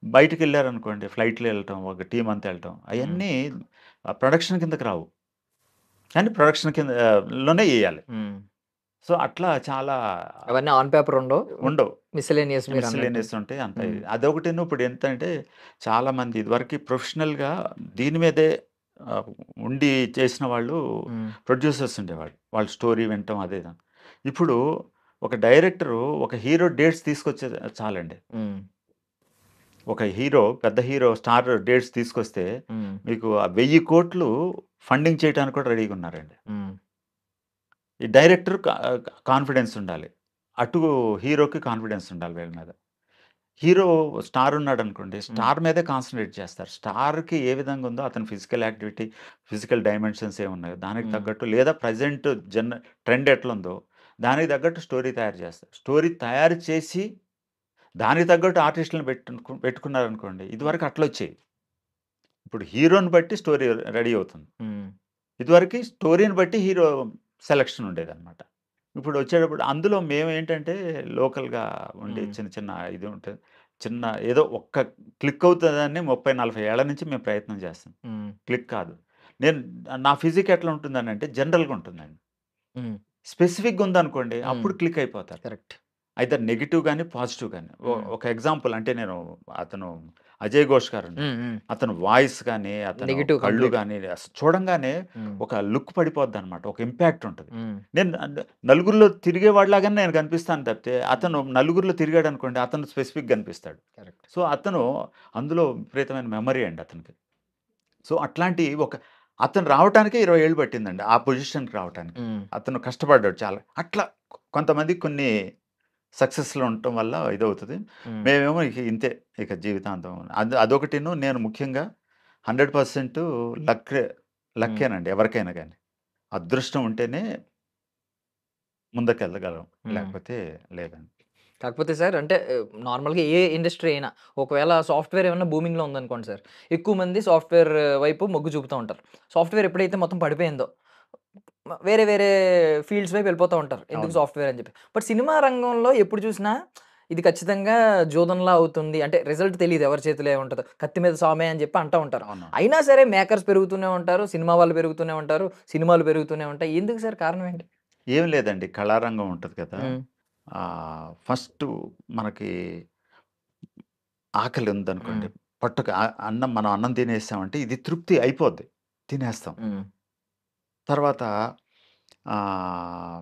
బయటికెళ్లారనుకోండి ఫ్లైట్‌లో ఎళ్ళటం, ఒక టీమ్ అంతా ఎళ్ళటం అయన్నీ ప్రొడక్షన్ కిందకి రావు. కానీ ప్రొడక్షన్ కింద లోనే ఎయ్యాలి. సో, అట్లా చాలా అవన్నీ ఆన్ పేపర్ ఉండవు. ఉండవు. మిస్‌లేనియస్ మీరన్నట్టు. మిస్‌లేనియస్ ఉంటాయి. అంత అదొకటిను ఇప్పుడు ఎంతంటే చాలామంది ఇదివరకి ప్రొఫెషనల్‌గా దీని మీదే ఉండి చేసిన వాళ్ళు ప్రొడ్యూసర్స్ ఉండేవాళ్ళు. వాళ్ళ స్టోరీ వినటం అదే. ఇప్పుడు ఒక డైరెక్టరు ఒక హీరో డేట్స్ తీసుకొచ్చే చాలండి. ఒక హీరో, పెద్ద హీరో, స్టార్ డేట్స్ తీసుకొస్తే మీకు 1,000,00,00,000 ఫండింగ్ చేయడానికి కూడా రెడీగా ఉన్నారండి. ఈ డైరెక్టర్ కాన్ఫిడెన్స్ ఉండాలి. అటు హీరోకి కాన్ఫిడెన్స్ ఉండాలి వీళ్ళ మీద. హీరో స్టార్ ఉన్నాడనుకోండి, స్టార్ మీదే కాన్సంట్రేట్ చేస్తారు. స్టార్‌కి ఏ విధంగా ఉందో అతని ఫిజికల్ యాక్టివిటీ, ఫిజికల్ డైమెన్షన్స్ ఏమున్నాయో దానికి తగ్గట్టు లేదా ప్రెజెంట్ ట్రెండ్ ఎట్లుందో దానికి తగ్గట్టు స్టోరీ తయారు చేస్తారు. స్టోరీ తయారు చేసి దానికి తగ్గట్టు ఆర్టిస్టులను పెట్టుకున్నారనుకోండి, ఇదివరకు అట్లొచ్చేయి. ఇప్పుడు హీరోని బట్టి స్టోరీ రెడీ అవుతుంది. ఇదివరకి స్టోరీని బట్టి హీరో సెలక్షన్ ఉండేదనమాట. ఇప్పుడు వచ్చేటప్పుడు అందులో మేమేంటంటే లోకల్‌గా ఉండి చిన్న చిన్న ఇది ఉంటది. చిన్న ఏదో ఒక్క క్లిక్ అవుతదని 30, 40 ఏళ్ల నుంచి మేము ప్రయత్నం చేస్తాం. క్లిక్ కాదు. నేను నా ఫిజిక్ ఎట్లా ఉంటుందనంటే జనరల్‌గా ఉంటుందండి. స్పెసిఫిక్‌గా ఉందనుకోండి అప్పుడు క్లిక్ అయిపోతారు. కరెక్ట్. ఐదర్ నెగెటివ్ గాని, పాజిటివ్ గాని. ఒక ఎగ్జాంపుల్ అంటే అతను అజయ్ ఘోష్ గారున్నారు. అతను వాయిస్ గాని, అతను నెగెటివ్ కళ్ళు కంప్లీట్. గాని చూడంగానే ఒక లుక్ పడిపోద్దనమాట. ఒక ఇంపాక్ట్ ఉంటది. నేను నలుగురిలో తిరిగేవాడిలాగానే నేను కనిపిస్తాను తప్పితే, అతను నలుగురిలో తిరిగాడనుకోండి అతను స్పెసిఫిక్‌గా కనిపిస్తాడు. కరెక్ట్. సో, అతను అందులో విపరీతమైన మెమరీ అండి అతనికి. సో, అట్లాంటి అతను రావటానికే 20 ఏళ్ళు పట్టిందండి. ఆ పొజిషన్‌కి రావటానికి. అతను కష్టపడ్డాడు చాలా. అట్లా కొంతమందికి కొన్ని సక్సెస్‌లో ఉండటం వల్ల ఇదవుతది. మేమేమో ఇంతే ఇక జీవితాంతం. అదొకటిను నేను ముఖ్యంగా 100% లక్కేనండి ఎవరికైనా గాని. అదృష్టం ఉంటేనే ముందుకెళ్ళగలం. లేకపోతే లేదండి. కాకపోతే సార్ అంటే నార్మల్‌గా ఏ ఇండస్ట్రీ అయినా ఒకవేళ సాఫ్ట్‌వేర్ ఏమన్నా బూమింగ్‌లో ఉందనుకోండి సార్. ఎక్కువ మంది సాఫ్ట్‌వేర్ వైపు మొగ్గు చూపుతా ఉంటారు. సాఫ్ట్‌వేర్ ఎప్పుడైతే మొత్తం పడిపోయిందో వేరే వేరే ఫీల్డ్స్ వైపు వెళ్ళిపోతా ఉంటారు. ఎందుకు అవును. సాఫ్ట్‌వేర్ అని చెప్పి. బట్ సినిమా రంగంలో ఎప్పుడు చూసినా ఇది ఖచ్చితంగా జూదంలా అవుతుంది. అంటే రిజల్ట్ తెలీదు ఎవరి చేతిలో ఏముంటదో. కత్తి మీద సామే అని చెప్పి అంటా ఉంటారు. అవును. అయినా సరే మేకర్స్ పెరుగుతూనే ఉంటారు. సినిమా వాళ్ళు పెరుగుతూనే ఉంటారు. సినిమాలు పెరుగుతూనే ఉంటాయి. ఎందుకు సార్ కారణం ఏంటి? ఏం లేదండి. కళారంగం ఉంటది కదా! హ్మ్. ఫస్టు మనకి ఆకలి ఉందనుకోండి. హ్మ్. పొట్టకి అన్నం మనం అన్నం తినేసామంటే ఇది తృప్తి అయిపోద్ది. తినేస్తాం. హ్మ్. తర్వాత ఆహ్,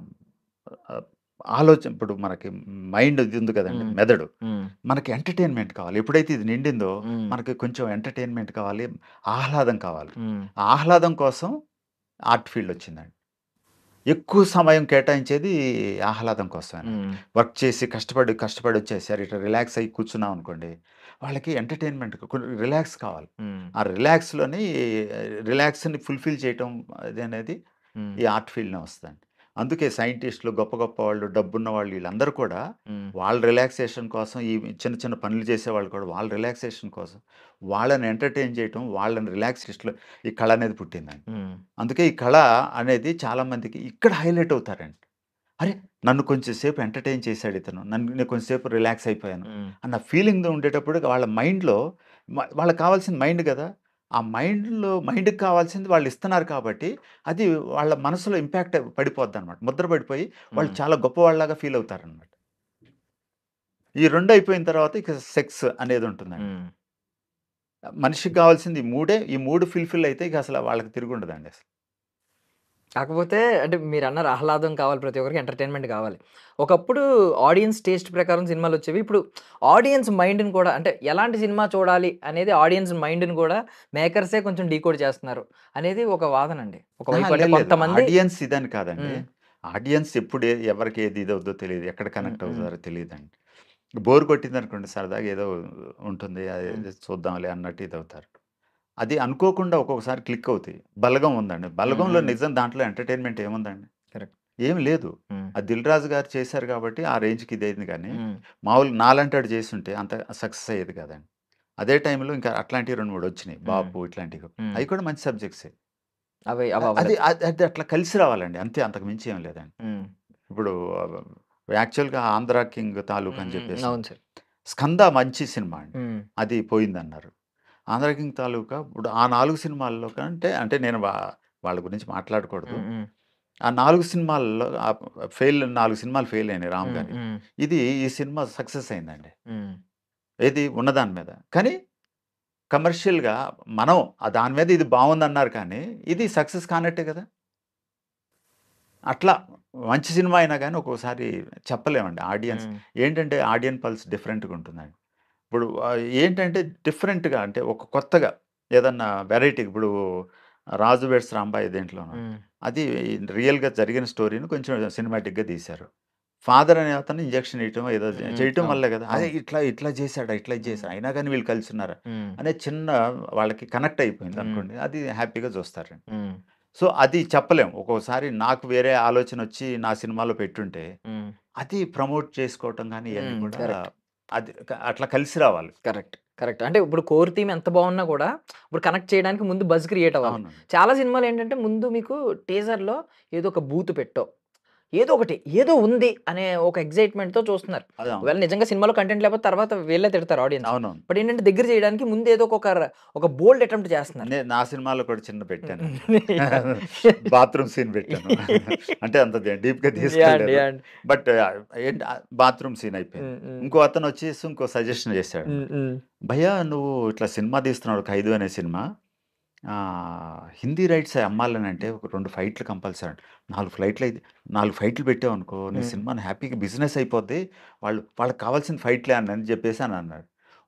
ఆహ్, ఆలోచన ఇప్పుడు మనకి మైండ్ ఇది ఉంది కదండీ! హ్మ్. మెదడు. హ్మ్. మనకి ఎంటర్‌టైన్‌మెంట్ కావాలి. ఎప్పుడైతే ఇది నిండిందో హ్మ్. మనకి కొంచెం ఎంటర్‌టైన్‌మెంట్ కావాలి. ఆహ్లాదం కావాలి. హ్మ్. ఆ ఆహ్లాదం కోసం ఆర్ట్ ఫీల్డ్ వచ్చిందండి. ఎక్కువ సమయం కేటాయించేది ఆహ్లాదం కోసమేనండి. హ్మ్. వర్క్ చేసి కష్టపడి వచ్చేసారు. ఇట్లా రిలాక్స్ అయ్యి కూర్చున్నాం అనుకోండి. వాళ్ళకి ఎంటర్‌టైన్‌మెంట్ రిలాక్స్ కావాలి. హ్మ్. ఆ రిలాక్స్‌ని ఫుల్‌ఫిల్ చేయటం అనేది హ్మ్. ఈ ఆర్ట్ ఫీల్డ్‌నే వస్తదండి. అందుకే సైంటిస్ట్‌లు గొప్ప గొప్ప వాళ్ళు, డబ్బున్న వాళ్ళు వీళ్ళందరూ కూడా హ్మ్. వాళ్ళ రిలాక్సేషన్ కోసం ఈ చిన్న చిన్న పనులు చేసేవాళ్ళు కూడా వాళ్ళ రిలాక్సేషన్ కోసం వాళ్ళని ఎంటర్‌టైన్ చేయటం, వాళ్ళని రిలాక్సేషన్‌లో ఈ కళ అనేది పుట్టిందండి. హ్మ్. అందుకే ఈ కళ అనేది చాలామందికి ఇక్కడ హైలైట్ అవుతారండి. అరే! నన్ను కొంచెం సేపు ఎంటర్‌టైన్ చేసాడు ఇతను. నేను కొంచెం సేపు రిలాక్స్ అయిపోయాను. హ్మ్. అన్న ఫీలింగ్ ఉండేటప్పుడు వాళ్ళ మైండ్‌లో వాళ్ళకి కావాల్సింది మైండ్ గదా! ఆ మైండ్‌కి కావాల్సింది వాళ్ళు ఇస్తున్నారు కాబట్టి, అది వాళ్ళ మనసులో ఇంపాక్ట్ పడిపోద్దనమాట. ముద్ర పడిపోయి వాళ్ళు హ్మ్. చాలా గొప్పవాళ్ళలాగా ఫీల్ అవుతారనమాట. ఈ 2 అయిపోయిన తర్వాత ఇక సెక్స్ అనేది ఉంటుందండి. హ్మ్. మనిషికి కావాల్సింది ఈ మూడే. ఈ 3 ఫుల్‌ఫిల్ అయితే ఇక అసల వాళ్ళకి తిరుగుండదండి అసలు. కాకపోతే అంటే మీరన్నారు ఆహ్లాదం కావాలి ప్రతి ఒక్కరికి ఎంటర్‌టైన్‌మెంట్ కావాలి. ఒకప్పుడు ఆడియన్స్ టేస్ట్ ప్రకారం సినిమాలొచ్చేవి. ఇప్పుడు ఆడియన్స్ మైండ్‌ని కూడా అంటే ఎలాంటి సినిమా చూడాలి అనేది ఆడియన్స్ మైండ్‌ని కూడా మేకర్సే కొంచెం డీకోడ్ చేస్తున్నారు అనేది ఒక వాదనండి. అహా! ఒకవైపు అంటే లేదు. లేదు. కొంతమంది ఆడియన్స్ ఇదని కాదండి. హ్మ్. ఆడియన్స్ ఎప్పుడు ఎవరికి ఏది ఇదవుద్దో తెలీదు. ఎక్కడ హ్మ్. కనెక్ట్ హ్మ్. అవుతారో తెలీదండి. బోర్ కొట్టిందనుకోండి సరదాగా ఏదో ఉంటుంది. హ్మ్. అది చూద్దాంలే అన్నట్టు ఇదవుతారు. అది అనుకోకుండా ఒక్కొక్కసారి క్లిక్ అవుతాయి. 'బలగం' ఉందండి. హ్మ్. 'బలగంలో' హ్మ్. నిజం దాంట్లో ఎంటర్‌టైన్‌మెంట్ ఏముందండి? కరెక్ట్. ఏమి లేదు. హ్మ్. ఆ 'దిల్ రాజు' గారు చేశారు కాబట్టి ఆ రేంజ్‌కి ఇదయింది గానీ, హ్మ్. మామూలుగా నాలంటోడు చేసుంటే అంత సక్సెస్ అయ్యేది కాదండి. అదే టైంలో ఇంకా అట్లాంటివి 2, 3 వచ్చినాయి. హ్మ్. 'బాపు' ఇట్లాంటివి. హ్మ్. అయి కూడా మంచి సబ్జెక్ట్సే. అవి అది అవ్వలేదు. అది అది అట్లా కలిసి రావాలండి. అంతే అంతకు మించి ఏం లేదండి. హ్మ్. ఇప్పుడు యాక్చువల్‌గా 'ఆంధ్ర కింగ్ తాలూకా' హ్మ్. అని హ్మ్. చెప్పేసి అవును సార్. 'స్కంద' మంచి సినిమా అండి. హ్మ్. అది పోయిందన్నారు. 'ఆంధ్ర కింగ్ తాలూకా' ఇప్పుడు ఆ 4 సినిమాల్లో కంటే అంటే నేను వాళ్ళ గురించి మాట్లాడకూడదు. హ్మ్. హ్మ్. ఆ 4 సినిమాల్లో 4 సినిమాలు ఫెయిల్ అయినాయి రామ్ హ్మ్. గారియి. హ్మ్. ఈ సినిమా సక్సెస్ అయిందండి. హ్మ్. ఏది ఉన్నదాని మీద. కానీ కమర్షియల్‌గా మనం దాని మీద ఇది బావుందన్నారు కానీ, ఇది సక్సెస్ కానట్టే కదా! అట్లా మంచి సినిమా అయినా గాని ఒక్కోసారి చెప్పలేమండి. హ్మ్. ఏంటంటే ఆడియన్ పల్స్ డిఫరెంట్‌గా ఉంటుందండి. ఇప్పుడు ఏంటంటే డిఫరెంట్‌గా అంటే ఒక కొత్తగా ఏదన్నా వెరైటీ ఇప్పుడు 'రాజు వెడ్స్ రాంబాయి' దేంట్లోనో హ్మ్. అది రియల్‌గా జరిగిన స్టోరీని కొంచెం సినిమాటిక్‌గా తీశారు. ఫాదర్ అనే అతను ఇంజెక్షన్ ఇయటం ఏదో హ్మ్. చేయటం అవును. వల్లే కదా! అదే అవును. ఇట్లా చేసాడా? ఇట్లా ఇది హ్మ్. చేసాడా? అయినా గాని వీళ్ళు కలిసున్నారా? హ్మ్. అనే చిన్న వాళ్ళకి కనెక్ట్ హ్మ్. అయిపోయిందనుకోండి. అది హ్యాపీగా చూస్తారండి. హ్మ్. సో, అది చెప్పలేం. ఒక్కోసారి నాకు వేరే ఆలోచనొచ్చి నా సినిమాలో పెట్టుంటే, హ్మ్. అది ప్రమోట్ చేసుకోవటం గాని ఇయన్నీ హ్మ్. కూడా కరెక్ట్. అది అట్లా కలిసి రావాలి. కరెక్ట్. కరెక్ట్. అంటే ఇప్పుడు కోర్ థీమ్ ఎంత బావున్నా కూడా ఇప్పుడు కనెక్ట్ చేయడానికి ముందు బజ్ క్రియేట్ అవ్వాలి. అవునండి. చాలా సినిమాలేంటంటే ముందు మీకు టీజర్‌లో ఏదో ఒక బూతు పెట్టో, ఏదో ఒకటి ఏదో ఉంది అనే ఒక ఎక్సైట్‌మెంట్‌తో చూస్తున్నారు. అవును. ఒకవేళ నిజంగా సినిమాలో కంటెంట్ లేకపోతే తర్వాత వీళ్ళే తిడతారు ఆడియన్స్. అవునవును. బట్ ఏంటంటే దగ్గర చేయడానికి ముందు ఏదో ఒక బోల్డ్ అటెంప్ట్ చేస్తున్నారు. నా సినిమాలో కూడా చిన్న పెట్టానండి. హ్మ్. బాత్రూమ్ సీన్ పెట్టాను. అంటే అంత డీప్‌గా యాహ్! అండి. తీసుకెళ్ళలేదు. యాహ్! అండి. బట్ బాత్రూమ్ సీన్ అయిపోయింది. హ్మ్. హ్మ్. ఇంకో సజెషన్ హ్మ్. చేసాడన్నమాట. హ్మ్. భయ్యా నువ్వు ఇట్లా సినిమా తీస్తున్నావు 'ఖైదు' అనే సినిమా. హిందీ రైట్స్ అమ్మాలనంటే ఒక 2 ఫైట్‌లు కంపల్సరీ. 4 ఫైట్‌లు పెట్టావనుకో నీ హ్మ్. సినిమాని హ్యాపీగా బిజినెస్ అయిపోద్ది. వాళ్ళకి కావాల్సిన ఫైట్‌లే అని చెప్పేసి అన్నాడు.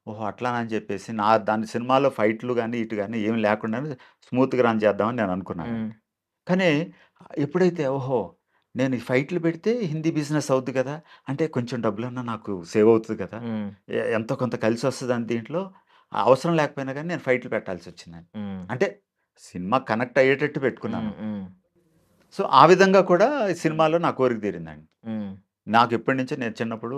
ఓహో! అట్లానా అని చెప్పేసి దాని సినిమాలో ఫైట్‌లు గాని, ఇటు గాని ఏమి లేకుండానే స్మూత్‌గా రన్ చేద్దామని నేను హ్మ్. అనుకున్నానండి. కానీ ఎప్పుడైతే ఓహో! నేను ఈ ఫైట్‌లు పెడితే హిందీ బిజినెస్ అవుద్ది కదా! అంటే కొంచెం డబ్బులన్నా నాకు సేవ్ అవుతది కదా! హ్మ్. ఎంతో కొంత కలిసొస్తదని దీంట్లో అవసరం లేకపోయినా గానీ నేను ఫైట్‌లు పెట్టాల్సొచ్చిందండి. హ్మ్. అంటే సినిమా కనెక్ట్ అయ్యేటట్టు హ్మ్. పెట్టుకున్నాను. హ్మ్. సో, ఆ విధంగా కూడా ఈ సినిమాలో నా కోరిక తీరిందండి. హ్మ్. నాకెప్పటినుంచో నేను చిన్నప్పుడు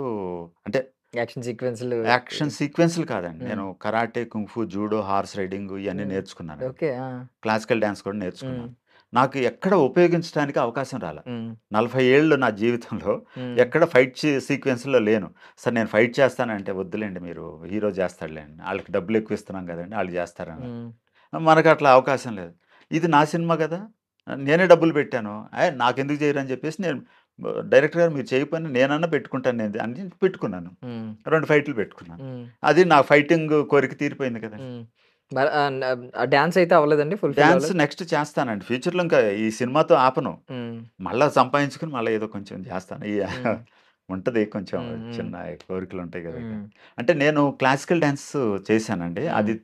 అంటే యాక్షన్ సీక్వెన్స్‌లు యాక్షన్ సీక్వెన్స్‌లు కాదండి. హ్మ్. నేను karate, kung fu, judo, horse riding ఇయన్నీ హ్మ్. నేర్చుకున్నానండి. ఓకే. ఆ! క్లాసికల్ డాన్స్ కూడా హ్మ్. నేర్చుకున్నాను. నాకు ఎక్కడ ఉపయోగించడానికి అవకాశం రాలా. హ్మ్. 40 ఏళ్ళు నా జీవితంలో హ్మ్. ఎక్కడ ఫైట్ సీక్వెన్స్‌లో లేను. సార్ నేను ఫైట్ చేస్తానంటే, "వద్దులెండి మీరు హీరో చేస్తాడులెండి. ఆళ్ళకి డబ్బులు ఎక్కువ ఇస్తున్నాం గదండీ! ఆళ్ళు చేస్తారన్నారు." హ్మ్. మనకట్లా అవకాశం లేదు. ఇది నా సినిమా గదా! నేనే డబ్బులు పెట్టాను. నాకెందుకు చేయరు అని చెప్పేసి నేను డైరెక్టర్ గారు మీరు చేయకపోయినా నేనన్నా పెట్టుకుంటాను నేను అని పెట్టుకున్నాను. 2 ఫైట్లు పెట్టుకున్నాను. అది నా ఫైటింగ్ కోరిక తీరిపోయింది కదండీ. మరి డాన్స్ అయితే అవ్వలేదండి? ఫుల్‌ఫిల్ డాన్స్ అవ్వలేదు? నెక్స్ట్ చేస్తానండి. ఫ్యూచర్‌లో ఇంకా ఈ సినిమాతో ఆపను. మళ్ళా సంపాదించుకొని మళ్ళా ఏదో కొంచెం చేస్తాను. ఉంటది కొంచెం చిన్న కోరికలుంటాయి గదా! అంటే నేను క్లాసికల్ డాన్స్ చేశానండి. అది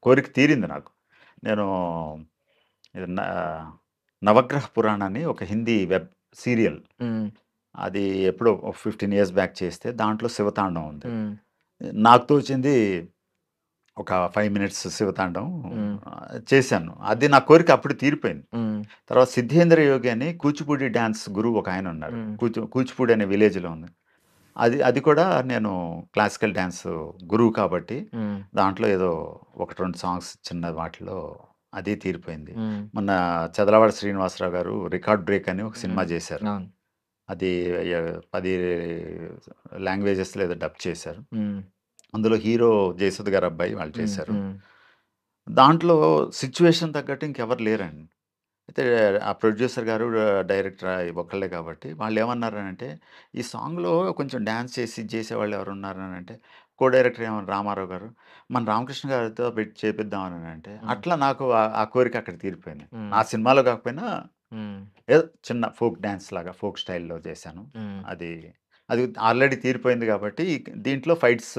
కోరిక తీరింది నాకు. నేను ఇది 'నవగ్రహ పురాణ' అని ఒక హిందీ వెబ్ సీరియల్. అది ఎప్పుడో 15 ఇయర్స్ బ్యాక్ చేస్తే దాంట్లో శివతాండవం ఉంది. నాకు తోచింది ఒక 5 మినిట్స్ శివతాండవం చేశాను. అది నా కోరిక అప్పుడు తీరిపోయింది. తర్వాత సిద్ధేంద్ర యోగి అని కూచిపూడి డాన్స్ గురువు ఒకాయన ఉన్నారు. కూచిపూడి అనే విలేజ్‌లో ఉంది. అది కూడా నేను క్లాసికల్ డాన్స్ గురువు కాబట్టి దాంట్లో ఏదో 1, 2 సాంగ్స్ చిన్న వాటిలో అది తీరిపోయింది. మొన్న చదలవాడ శ్రీనివాసరావు గారు 'రికార్డ్ బ్రేక్' అని ఒక సినిమా చేశారు. అది 10 లాంగ్వేజెస్‌లో ఏదో డబ్ చేశారు. అందులో హీరో జయసుధ గారి అబ్బాయి వాళ్ళు చేశారు. దాంట్లో సిట్యుయేషన్ తగ్గట్టు ఇంకెవరు లేరండి. అయితే ఆ ప్రొడ్యూసర్ గారు, డైరెక్టర్ ఒక్కళ్ళే కాబట్టి వాళ్ళేమన్నారనంటే, "ఈ సాంగ్‌లో కొంచెం డాన్స్ చేసి చేసేవాళ్ళు ఎవరున్నారనంటే" కో డైరెక్టర్ రామారావు గారు, "మన రామకృష్ణ గారితో పెట్టి చేపిద్దామనంటే" అట్లా నాకు ఆ కోరిక అక్కడ తీరిపోయింది. నా సినిమాలో కాకపోయినా ఏదో చిన్న ఫోక్ డాన్స్ లాగా ఫోక్ స్టైల్‌లో చేశాను. అది అది ఆల్రెడీ తీరిపోయింది కాబట్టి దీంట్లో ఫైట్స్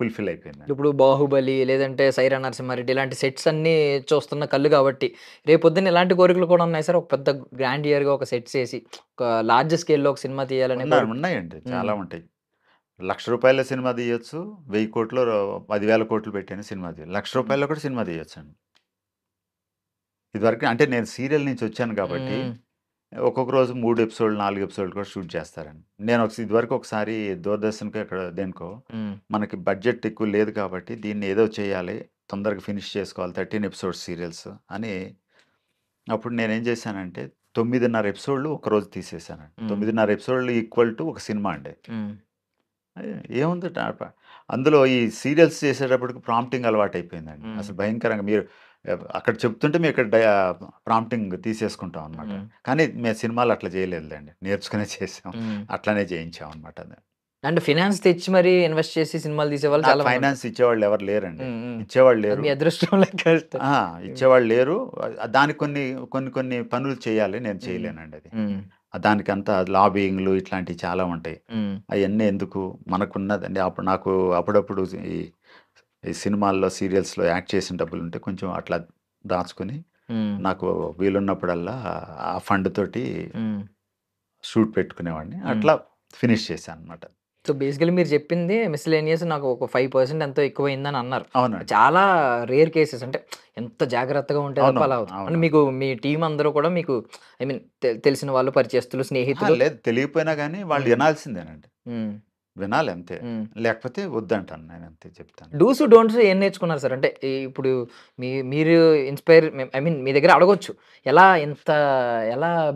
ఫుల్‌ఫిల్ అయిపోయిందండి. ఇప్పుడు 'బాహుబలి' లేదంటే 'సైరా నరసింహారెడ్డి' ఇలాంటి సెట్స్ అన్నీ చూస్తున్న కళ్ళు కాబట్టి, రేపొద్దున్న ఇలాంటి కోరికలు కూడా ఉన్నాయి సార్. ఒక పెద్ద గ్రాండియర్‌గా ఒక సెట్స్ ఏసి, ఒక లార్జ్ స్కేల్‌లో ఒక సినిమా తీయాలనే కోరిక. ఉన్నాయండి. చాలా ఉంటాయి. ₹1,00,000 సినిమా తీయొచ్చు. 10,00,00,000 10,000,00,000 పెట్టైనా సినిమా తీయొచ్చు. ₹1,00,000 కూడా సినిమా తీయొచ్చండి. ఇదివరకు అంటే నేను సీరియల్ నుంచి వచ్చాను కాబట్టి, ఒక్కొక్క రోజు 3 ఎపిసోడ్‌లు, 4 ఎపిసోడ్‌లు కూడా షూట్ చేస్తారండి. నేను ఇదివరకు ఒకసారి దూరదర్శన్‌కో ఎక్కడో దేనికో మనకి బడ్జెట్ ఎక్కువ లేదు కాబట్టి దీన్ని ఏదో చేయాలి. తొందరగా ఫినిష్ చేసుకోవాలి 13 ఎపిసోడ్స్ సీరియల్స్ అని అప్పుడు నేనేం చేశానంటే 9:30 ఎపిసోడ్‌లు ఒకరోజు తీసేసానండి. 9:30 ఎపిసోడ్‌లు ఈక్వల్ టు ఒక సినిమా అండి. ఏముంది అందులో ఈ సీరియల్స్ చేసేటప్పటికి ప్రాంప్టింగ్ అలవాటయిపోయిందండి. అసలు భయంకరంగా మీరు అక్కడ చెప్తుంటే మేము ఇక్కడ ప్రాంప్టింగ్ తీసేసుకుంటాం అనమాట. కానీ మేము సినిమాలో అట్లా చేయలేదులెండి. నేర్చుకునే చేసాం. అట్లనే చేయించాం అనమాట అది. అంటే ఫినాన్స్ తెచ్చి మరీ ఇన్వెస్ట్ చేసి సినిమాలు తీసేవాళ్ళు చాలా నాకు మంది ఉంటారు. ఫైనాన్స్ ఇచ్చేవాళ్ళు ఎవరు లేరండి. ఇచ్చేవాళ్ళు అది లేరు. మీ అదృష్టం లెక్క. ఇచ్చేవాళ్ళు లేరు. దానికి కొన్ని పనులు చేయాలి. నేను చేయలేనండి అది. దానికంతా లాబియింగ్‌లు ఇట్లాంటివి చాలా ఉంటాయి. అయన్నీ ఎందుకు మనకున్నదండి. అప్పుడు నాకు అప్పుడప్పుడు ఈ ఈ సినిమాల్లో, సీరియల్స్‌లో యాక్ట్ చేసిన డబ్బులుంటే కొంచెం అట్లా దాచుకొని నాకు వీలున్నప్పుడల్లా ఆ ఫండ్ తోటి షూట్ పెట్టుకునేవాడిని. అట్లా ఫినిష్ చేశాననమాట. సో, బేసికల్లీ మీరు చెప్పింది మిస్‌లేనియస్ నాకు ఒక 5% ఎంతో ఎక్కువయిందని అన్నారు. అవునండి. చాలా రేర్ కేసెస్. అంటే ఎంత జాగ్రత్తగా ఉంటే తప్ప అలా అవుతుంది. అంటే మీకు మీ టీమ్ అందరూ కూడా మీకు ఐ మీన్ తెలిసిన వాళ్ళు, పరిచయస్తులు, స్నేహితులు. లేదు తెలియకపోయినా గానీ వాళ్ళు వినాల్సిందేనండి. హ్మ్. వినాలి అంతే. లేకపోతే వద్దంటాను నేను అంతే చెప్తాను. డూస్, డోంట్స్ ఏం నేర్చుకున్నారు సార్? అంటే ఇప్పుడు మీరు ఇన్‌స్పైర్ ఐ మీన్ మీ దగ్గర అడగొచ్చు. ఎలా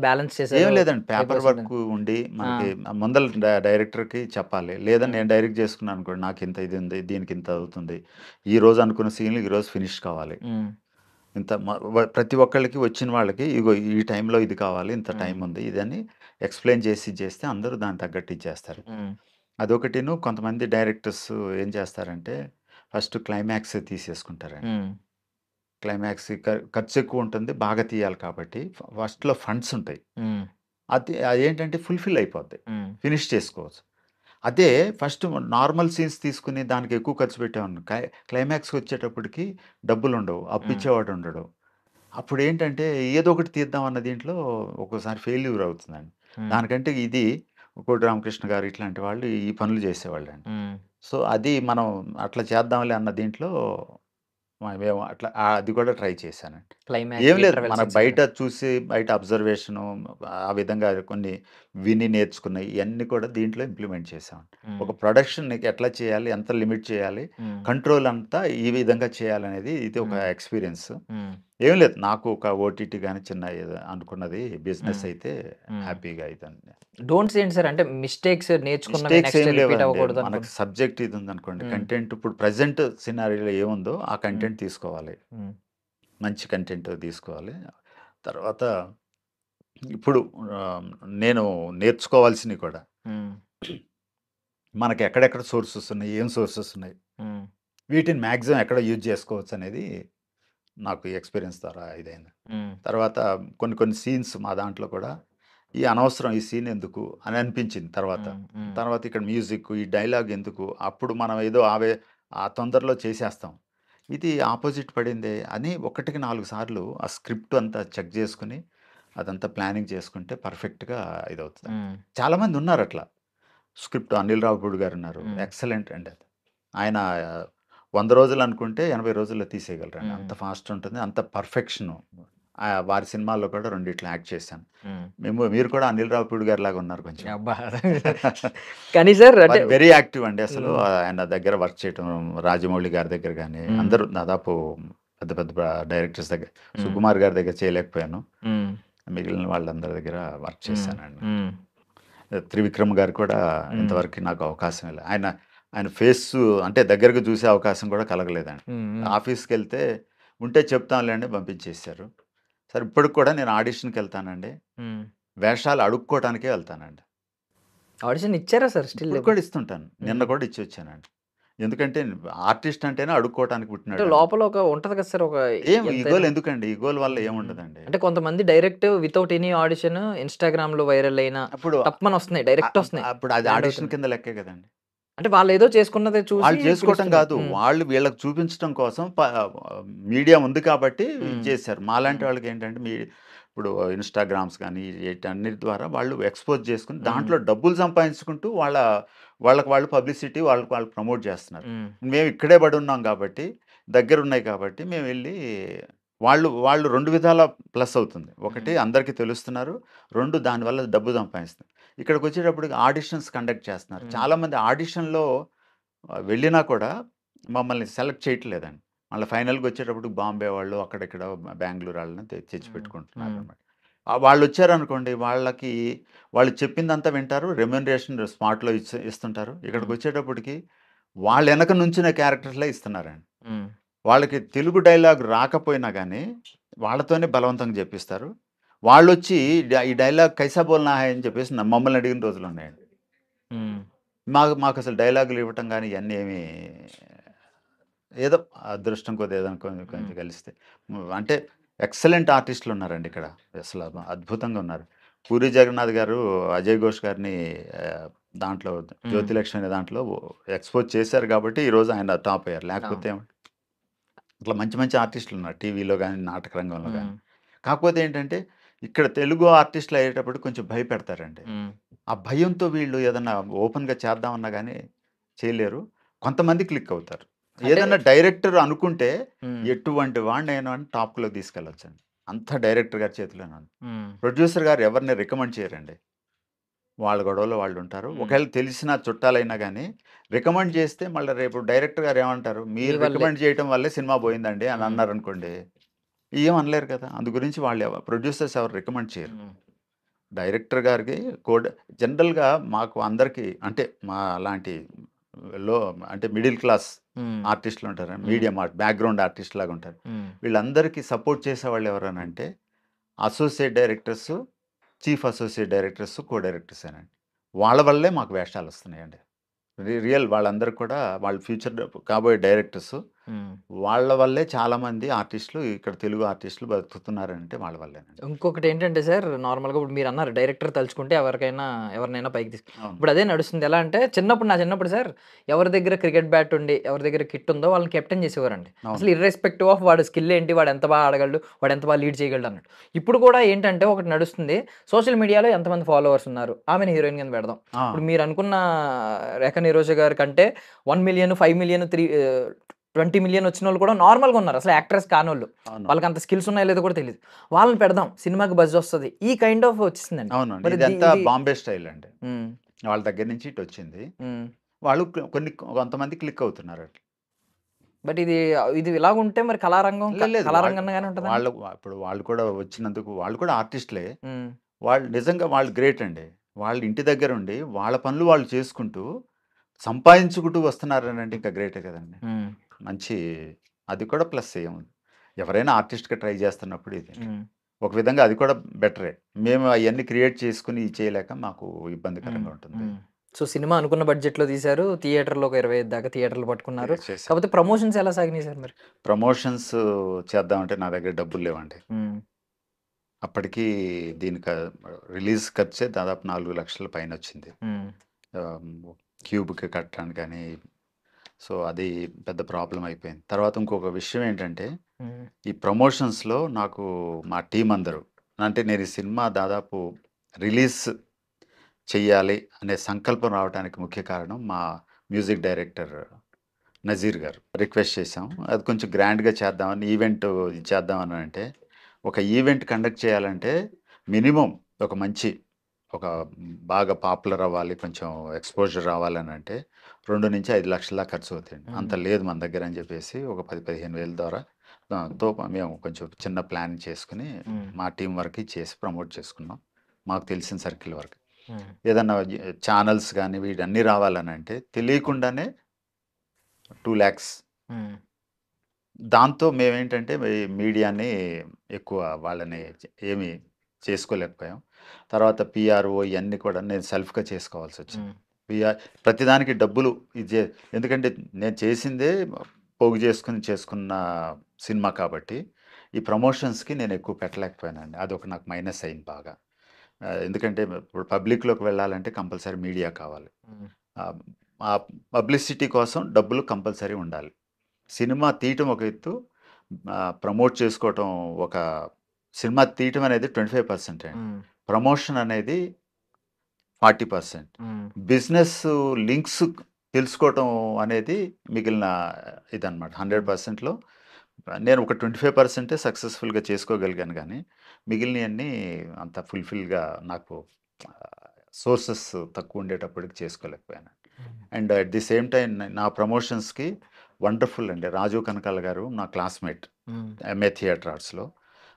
బ్యాలెన్స్ చేశారు? ఏం లేదండి. పేపర్ 5% వర్క్ ఉండి మనకి ముందల డైరెక్టర్‌కి చెప్పాలి. లేదా నేను డైరెక్ట్ చేసుకున్నాను అనుకోండి. నాకింత ఇది ఉంది. దీనికింత అవుతుంది. ఈరోజు అనుకున్న సీన్‌లు ఈరోజు ఫినిష్ కావాలి. ఇంత ప్రతి ఒక్కళ్ళకి వచ్చిన వాళ్ళకి ఇగో ఈ టైంలో ఇది కావాలి. ఇంత టైం ఉంది. ఇదని ఎక్స్‌ప్లెయిన్ చేస్తే అందరూ దానికి తగ్గట్టు ఇచ్చేస్తారు. అదొకటిను కొంతమంది డైరెక్టర్స్ ఏం చేస్తారంటే ఫస్ట్ క్లైమాక్స్ తీసేసుకుంటారండి. క్లైమాక్స్ ఖర్చు ఎక్కువ ఉంటుంది. బాగా తీయాలి కాబట్టి ఫస్ట్‌లో ఫండ్స్ ఉంటాయి. అదేంటంటే ఫుల్‌ఫిల్ అయిపోద్ది. ఫినిష్ చేసుకోవచ్చు. అదే ఫస్ట్ నార్మల్ సీన్స్ తీసుకొని దానికి ఎక్కువ ఖర్చు పెట్టామనుకో క్లైమాక్స్‌కి వచ్చేటప్పటికి డబ్బులుండవు. అప్పిచ్చేవాడు ఉండడు. అప్పుడేంటంటే ఏదో ఒకటి తీద్దాం అన్న దీంట్లో ఒక్కోసారి ఫెయిల్యూర్ అవుతుందండి. దానికంటే ఇది కోటి రామకృష్ణ గారు ఇట్లాంటి వాళ్ళు ఈ పనులు చేసేవాళ్ళండి. సో, అది మనం అట్లా చేద్దాంలే అన్న దీంట్లో మేము అట్లా అది కూడా ట్రై చేశానండి. క్లైమాక్స్, ఏం లేదు ఇంటర్వెల్స్, మనం బయట ఎక్సెట్రా. చూసి బయట అబ్జర్వేషను ఆ విధంగా కొన్ని విని నేర్చుకున్నయి ఇయన్నీ కూడా దీంట్లో ఇంప్లిమెంట్ చేశాం. ఒక ప్రొడక్షన్‌ని ఎట్లా చేయాలి? ఎంత లిమిట్ చేయాలి? కంట్రోల్ అంతా ఈ విధంగా చేయాలనేది ఇది ఒక ఎక్స్‌పీరియన్స్. ఏం లేదు నాకు ఒక ఓటీటీ గాని చిన్న ఏదో అనుకున్నది బిజినెస్ అయితే హ్యాపీగా అయితండి. డోంట్స్ ఏంటి సార్? అంటే మిస్టేక్స్ నేర్చుకున్నవి మిస్టేక్స్ నెక్స్ట్ ఏం రిపీట్ లేవండి. అవ్వకూడదు మనకు అనుకుంటా. సబ్జెక్ట్ ఇది ఉందనుకోండి. కంటెంట్ ఇప్పుడు ప్రెజెంట్ సినారియోలో ఏముందో ఆ కంటెంట్ తీసుకోవాలి. మంచి కంటెంట్ తీసుకోవాలి. తర్వాత ఇప్పుడు నేను నేర్చుకోవాల్సినవి కూడా మనకి ఎక్కడెక్కడ సోర్సెస్ ఉన్నాయి, ఏం సోర్సెస్ ఉన్నాయి, వీటిని మ్యాక్సిమం ఎక్కడ యూజ్ చేసుకోవచ్చు అనేది నాకు ఎక్స్పీరియన్స్ ద్వారా ఇదైంది. తర్వాత కొన్ని సీన్స్ మా దాంట్లో కూడా ఈ అనవసరం ఈ సీన్ ఎందుకు అని అనిపించింది. తర్వాత ఇక్కడ మ్యూజిక్, ఈ డైలాగ్ ఎందుకు, అప్పుడు మనం ఏదో ఆ తొందరలో చేసేస్తాం, ఇది ఆపోజిట్ పడిందే అని 1కి 4 సార్లు ఆ స్క్రిప్ట్ అంతా చెక్ చేసుకుని అదంతా ప్లానింగ్ చేసుకుంటే పర్ఫెక్ట్గా ఇదవుతుంది. చాలామంది ఉన్నారు అట్లా. స్క్రిప్ట్ అనిల్ రావిపూడి గారు ఉన్నారు, ఎక్సలెంట్ అండి. అది ఆయన 100 రోజులు అనుకుంటే 80 రోజుల్లో తీసేయగలరండి. అంత ఫాస్ట్ ఉంటుంది, అంత పర్ఫెక్షన్. వారి సినిమాల్లో కూడా రెండిట్లో యాక్ట్ చేశాను. మీరు కూడా అనిల్ రావిపూడి గారి లాగా ఉన్నారు కొంచెం. కానీ సార్ అంటే వెరీ యాక్టివ్ అండి అసలు. ఆయన దగ్గర వర్క్ చేయటం, రాజమౌళి గారి దగ్గర కానీ అందరూ దాదాపు పెద్ద పెద్ద డైరెక్టర్స్ దగ్గర, సుకుమార్ గారి దగ్గర చేయలేకపోయాను, మిగిలిన వాళ్ళందరి దగ్గర వర్క్ చేశానండి. త్రివిక్రమ్ గారు కూడా ఇంతవరకు నాకు అవకాశం లేదు. ఆయన ఫేస్ అంటే దగ్గరకు చూసే అవకాశం కూడా కలగలేదండి. ఆఫీస్కి వెళ్తే ఉంటే చెప్తాంలేండి పంపించేశారు. సరే ఇప్పటికి కూడా నేను ఆడిషన్కి వెళ్తానండి, వేషాలు అడుక్కోవటానికే వెళ్తానండి. ఆడిషన్ ఇచ్చారా సార్? స్టిల్ కూడా ఇస్తుంటాను. నిన్న కూడా ఇచ్చి వచ్చానండి. ఎందుకంటే ఆర్టిస్ట్ అంటేనే అడుక్కోవటానికి పుట్టినాడు. లోపల ఒక ఉంటది కదా సార్, ఒక ఈగోలు ఎందుకండి? ఈగోల వల్ల ఏముండదండి. అంటే కొంతమంది direct without any audition Instagram లో వైరల్ అయినా అప్పుడు తప్పని వస్తున్నాయి, డైరెక్ట్ వస్తున్నాయి. అప్పుడు అది ఆడిషన్ కింద లెక్కే కదండి. అంటే వాళ్ళు ఏదో చేసుకున్నదే చూసి వాళ్ళు చేసుకోవటం కాదు, వాళ్ళు వీళ్ళకి చూపించడం కోసం మీడియా ఉంది కాబట్టి చేశారు. మాలాంటి వాళ్ళకి ఏంటంటే ఇప్పుడు ఇన్స్టాగ్రామ్స్ కానీ వీటన్నిటి ద్వారా వాళ్ళు ఎక్స్పోజ్ చేసుకుని దాంట్లో డబ్బులు సంపాదించుకుంటూ వాళ్ళకి వాళ్ళు పబ్లిసిటీ వాళ్ళు ప్రమోట్ చేస్తున్నారు. మేము ఇక్కడే పడి ఉన్నాం కాబట్టి, దగ్గర ఉన్నాయి కాబట్టి మేము వెళ్ళి వాళ్ళు 2 విధాల ప్లస్ అవుతుంది. ఒకటి అందరికీ తెలుస్తున్నారు, 2 దానివల్ల డబ్బు సంపాదిస్తున్నారు. ఇక్కడికి వచ్చేటప్పటికి ఆడిషన్స్ కండక్ట్ చేస్తున్నారు. చాలామంది ఆడిషన్లో వెళ్ళినా కూడా మమ్మల్ని సెలెక్ట్ చేయట్లేదండి. మళ్ళీ ఫైనల్కి వచ్చేటప్పటికి బాంబే వాళ్ళు, అక్కడెక్కడ బెంగళూరు వాళ్ళని తెచ్చి పెట్టుకుంటున్నారు అనమాట. వాళ్ళు వచ్చారనుకోండి, వాళ్ళు చెప్పిందంతా వింటారు, రెమ్యునరేషన్ స్పాట్లో ఇస్తుంటారు. ఇక్కడికి వచ్చేటప్పటికి వాళ్ళ వెనక నుంచిన క్యారెక్టర్లే ఇస్తున్నారండి. వాళ్ళకి తెలుగు డైలాగ్ రాకపోయినా కానీ వాళ్ళతోనే బలవంతంగా చెప్పిస్తారు. వాళ్ళు వచ్చి ఈ డైలాగ్ కైసా బోల్నా హై అని చెప్పేసి మమ్మల్ని అడిగిన రోజులు ఉన్నాయండి. మాకు అసలు డైలాగులు ఇవ్వటం కానీ ఇవన్నీ ఏమి, ఏదో అదృష్టం కొద్ది ఏదో కొంచెం కలిస్తే. అంటే ఎక్సలెంట్ ఆర్టిస్టులు ఉన్నారండి ఇక్కడ, అసలు అద్భుతంగా ఉన్నారు. పూరి జగన్నాథ్ గారు అజయ్ ఘోష్ గారిని దాంట్లో జ్యోతిలక్ష్మి అనే దాంట్లో ఎక్స్పోజ్ చేశారు కాబట్టి ఈరోజు ఆయన టాప్ అయ్యారు. లేకపోతే అట్లా మంచి మంచి ఆర్టిస్టులు ఉన్నారు టీవీలో కానీ నాటక రంగంలో కానీ. కాకపోతే ఏంటంటే ఇక్కడ తెలుగు ఆర్టిస్టులు అయ్యేటప్పుడు కొంచెం భయపెడతారండి. ఆ భయంతో వీళ్ళు ఏదన్నా ఓపెన్గా చేద్దామన్నా కానీ చేయలేరు. కొంతమంది క్లిక్ అవుతారు. ఏదన్నా డైరెక్టర్ అనుకుంటే ఎటువంటి వాడిని అయినా టాప్లో తీసుకెళ్ళొచ్చండి. అంతా డైరెక్టర్ గారి చేతిలోనే. ప్రొడ్యూసర్ గారు ఎవరిని రికమెండ్ చేయరండి, వాళ్ళ గొడవలో వాళ్ళు ఉంటారు. ఒకవేళ తెలిసిన చుట్టాలైనా కానీ రికమెండ్ చేస్తే మళ్ళీ రేపు డైరెక్టర్ గారు ఏమంటారు, మీరు రికమెండ్ చేయడం వల్లే సినిమా పోయిందండి అని అన్నారు అనుకోండి, ఏం అనలేరు కదా. అందు గురించి వాళ్ళు ప్రొడ్యూసర్స్ ఎవరు రికమెండ్ చేయరు. డైరెక్టర్ గారికి జనరల్గా మాకు అందరికీ అంటే మా అలాంటి అంటే మిడిల్ క్లాస్ ఆర్టిస్టులు ఉంటారు, మీడియం బ్యాక్గ్రౌండ్ ఆర్టిస్ట్ లాగా ఉంటారు. వీళ్ళందరికీ సపోర్ట్ చేసేవాళ్ళు ఎవరనంటే associate directors, chief associate directors, co directors అనండి. వాళ్ళ వల్లే మాకు వేషాలు వస్తున్నాయండి. రియల్ వాళ్ళందరూ కూడా వాళ్ళ ఫ్యూచర్ కాబోయే డైరెక్టర్స్, వాళ్ళ వల్లే చాలామంది ఆర్టిస్టులు ఇక్కడ తెలుగు ఆర్టిస్టులు బతుకుతున్నారంటే వాళ్ళ వల్లే. ఇంకొకటి ఏంటంటే సార్, నార్మల్గా ఇప్పుడు మీరు అన్నారు డైరెక్టర్ తలుచుకుంటే ఎవరినైనా పైకి ఇప్పుడు అదే నడుస్తుంది. ఎలా అంటే నా చిన్నప్పుడు సార్ ఎవరి దగ్గర క్రికెట్ బ్యాట్ ఉండి ఎవరి దగ్గర కిట్ ఉందో వాళ్ళని కెప్టెన్ చేసేవారండి. అసలు ఇర్రెస్పెక్టివ్ ఆఫ్ వాడు స్కిల్ ఏంటి, వాడు ఎంత బాగా ఆడగలడు, వాడు ఎంత బాగా లీడ్ చేయగలడు అన్నట్టు. ఇప్పుడు కూడా ఏంటంటే ఒకటి నడుస్తుంది, సోషల్ మీడియాలో ఎంతమంది ఫాలోవర్స్ ఉన్నారు, ఆమెను హీరోయిన్ కింద పెడదాం. ఇప్పుడు మీరు అనుకున్న రేఖ నిరోష గారి కంటే 1 మిలియన్, 5 మిలియన్, 20 మిలియన్ వచ్చిన వాళ్ళు కూడా నార్మల్గా ఉన్నారు, అసలు యాక్ట్రెస్ కానోళ్ళు. వాళ్ళకి అంత స్కిల్స్ ఉన్నాయో లేదో కూడా తెలియదు. వాళ్ళని పెడదాం, సినిమాకి బజ్ వస్తుంది, ఈ కైండ్ ఆఫ్ వచ్చిందండి. అవునండి, ఇదంతా బాంబే స్టైల్ అండి. వాళ్ళ దగ్గర నుంచి ఇటు వచ్చింది. వాళ్ళు కొంతమంది క్లిక్ అవుతున్నారు. బట్ ఇది ఇలాగుంటే మరి కళారంగంగానే ఉంటుంది. వాళ్ళు కూడా వచ్చినందుకు వాళ్ళు కూడా ఆర్టిస్టులే. వాళ్ళు నిజంగా వాళ్ళు గ్రేట్ అండి. వాళ్ళు ఇంటి దగ్గర ఉండి వాళ్ళ పనులు వాళ్ళు చేసుకుంటూ సంపాదించుకుంటూ వస్తున్నారనంటే ఇంకా గ్రేటే కదండి. మంచి అది కూడా ప్లస్ ఏముంది, ఎవరైనా ఆర్టిస్ట్గా ట్రై చేస్తున్నప్పుడు ఇది. ఒక విధంగా అది కూడా బెటరే. మేము అయన్నీ క్రియేట్ చేసుకొని చేయలేక మాకు ఇబ్బందికరంగా ఉంటుంది. సో సినిమా అనుకున్న బడ్జెట్‌లో తీశారు. థియేటర్‌లో ఒక 25 దాకా థియేటర్‌లు పట్టుకున్నారు. చేసాం. కాకపోతే ప్రమోషన్స్ ఎలా సాగినాయి సార్ మరి? ప్రమోషన్స్ చేద్దామంటే నా దగ్గర డబ్బులు లేవండి. హ్మ్. అప్పటికి దీనికి రిలీజ్ ఖర్చే దాదాపు 4,00,000 పైనొచ్చింది. హ్మ్. క్యూబ్‌కి కట్టడానికి గానీ, సో అది పెద్ద ప్రాబ్లమ్ అయిపోయింది. తర్వాత ఇంకొక విషయం ఏంటంటే, హ్మ్. ఈ ప్రమోషన్స్‌లో నాకు మా టీమ్ అందరూ అంటే నేను ఈ సినిమా దాదాపు రిలీజ్ చెయ్యాలి అనే సంకల్పం రావడానికి ముఖ్య కారణం మా మ్యూజిక్ డైరెక్టర్ నజీర్ గారు. రిక్వెస్ట్ చేశాం. అది కొంచెం గ్రాండ్‌గా చేద్దామని ఈవెంట్ చేద్దామని అంటే, ఒక ఈవెంట్ కండక్ట్ చేయాలంటే మినిమమ్ ఒక మంచి ఒక బాగా పాపులర్ అవ్వాలి, కొంచెం ఎక్స్‌పోజర్ రావాలనంటే 2-5 లక్షల దాకా ఖర్చు అవుతాయండి. అంత లేదు మన దగ్గర అని చెప్పేసి ఒక 10,000-15,000 ద్వారా తో మేము కొంచెం చిన్న ప్లానింగ్ చేసుకొని మా టీం వరకి చేసి ప్రమోట్ చేసుకున్నాం. మాకు తెలిసిన సర్కిల్ వరకు. ఏదన్నా ఛానల్స్ గానీ వీటన్నీ రావాలనంటే తెలియకుండానే 2,00,000 దాంతో మేమేంటంటే మీడియాని ఎక్కువ వాళ్ళని ఏమి చేసుకోలేకపోయాం. తర్వాత పీఆర్ఓ ఇయన్నీ కూడా నేను సెల్ఫ్‌గా చేసుకోవాల్సొచ్చింది. ప్రతిదానికి డబ్బులు ఎందుకంటే నేను చేసిందే పోగు చేసుకున్న సినిమా కాబట్టి, ఈ ప్రమోషన్స్‌కి నేను ఎక్కువ పెట్టలేకపోయానండి. అదొక నాకు మైనస్ అయింది బాగా. ఎందుకంటే ఇప్పుడు పబ్లిక్‌లోకి వెళ్ళాలంటే కంపల్సరీ మీడియా కావాలి. ఆహ్, ఆ పబ్లిసిటీ కోసం డబ్బులు కంపల్సరీ ఉండాలి. సినిమా తీయటం ఒక ఎత్తు, ప్రమోట్ చేసుకోవటం ఒక సినిమా తీయటం అనేది 25% అండి. ప్రమోషన్ అనేది 40%. బిజినెస్ లింక్స్ తెలుసుకోవటం అనేది మిగిలిన ఇదనమాట. 100%లో నేను ఒక 25% సక్సెస్‌ఫుల్‌గా చేసుకోగలిగాను గానీ, మిగిలినయన్నీ అంత ఫుల్‌ఫిల్‌గా నాకు సోర్సెస్ తక్కువ ఉండేటప్పటికి చేసుకోలేకపోయాను. And at the same time నా ప్రమోషన్స్‌కి వండర్‌ఫుల్ అండి. రాజీవ్ కనకాల గారు నా క్లాస్‌మేట్ ఎంఏ థియేటర్ ఆర్ట్స్‌లో.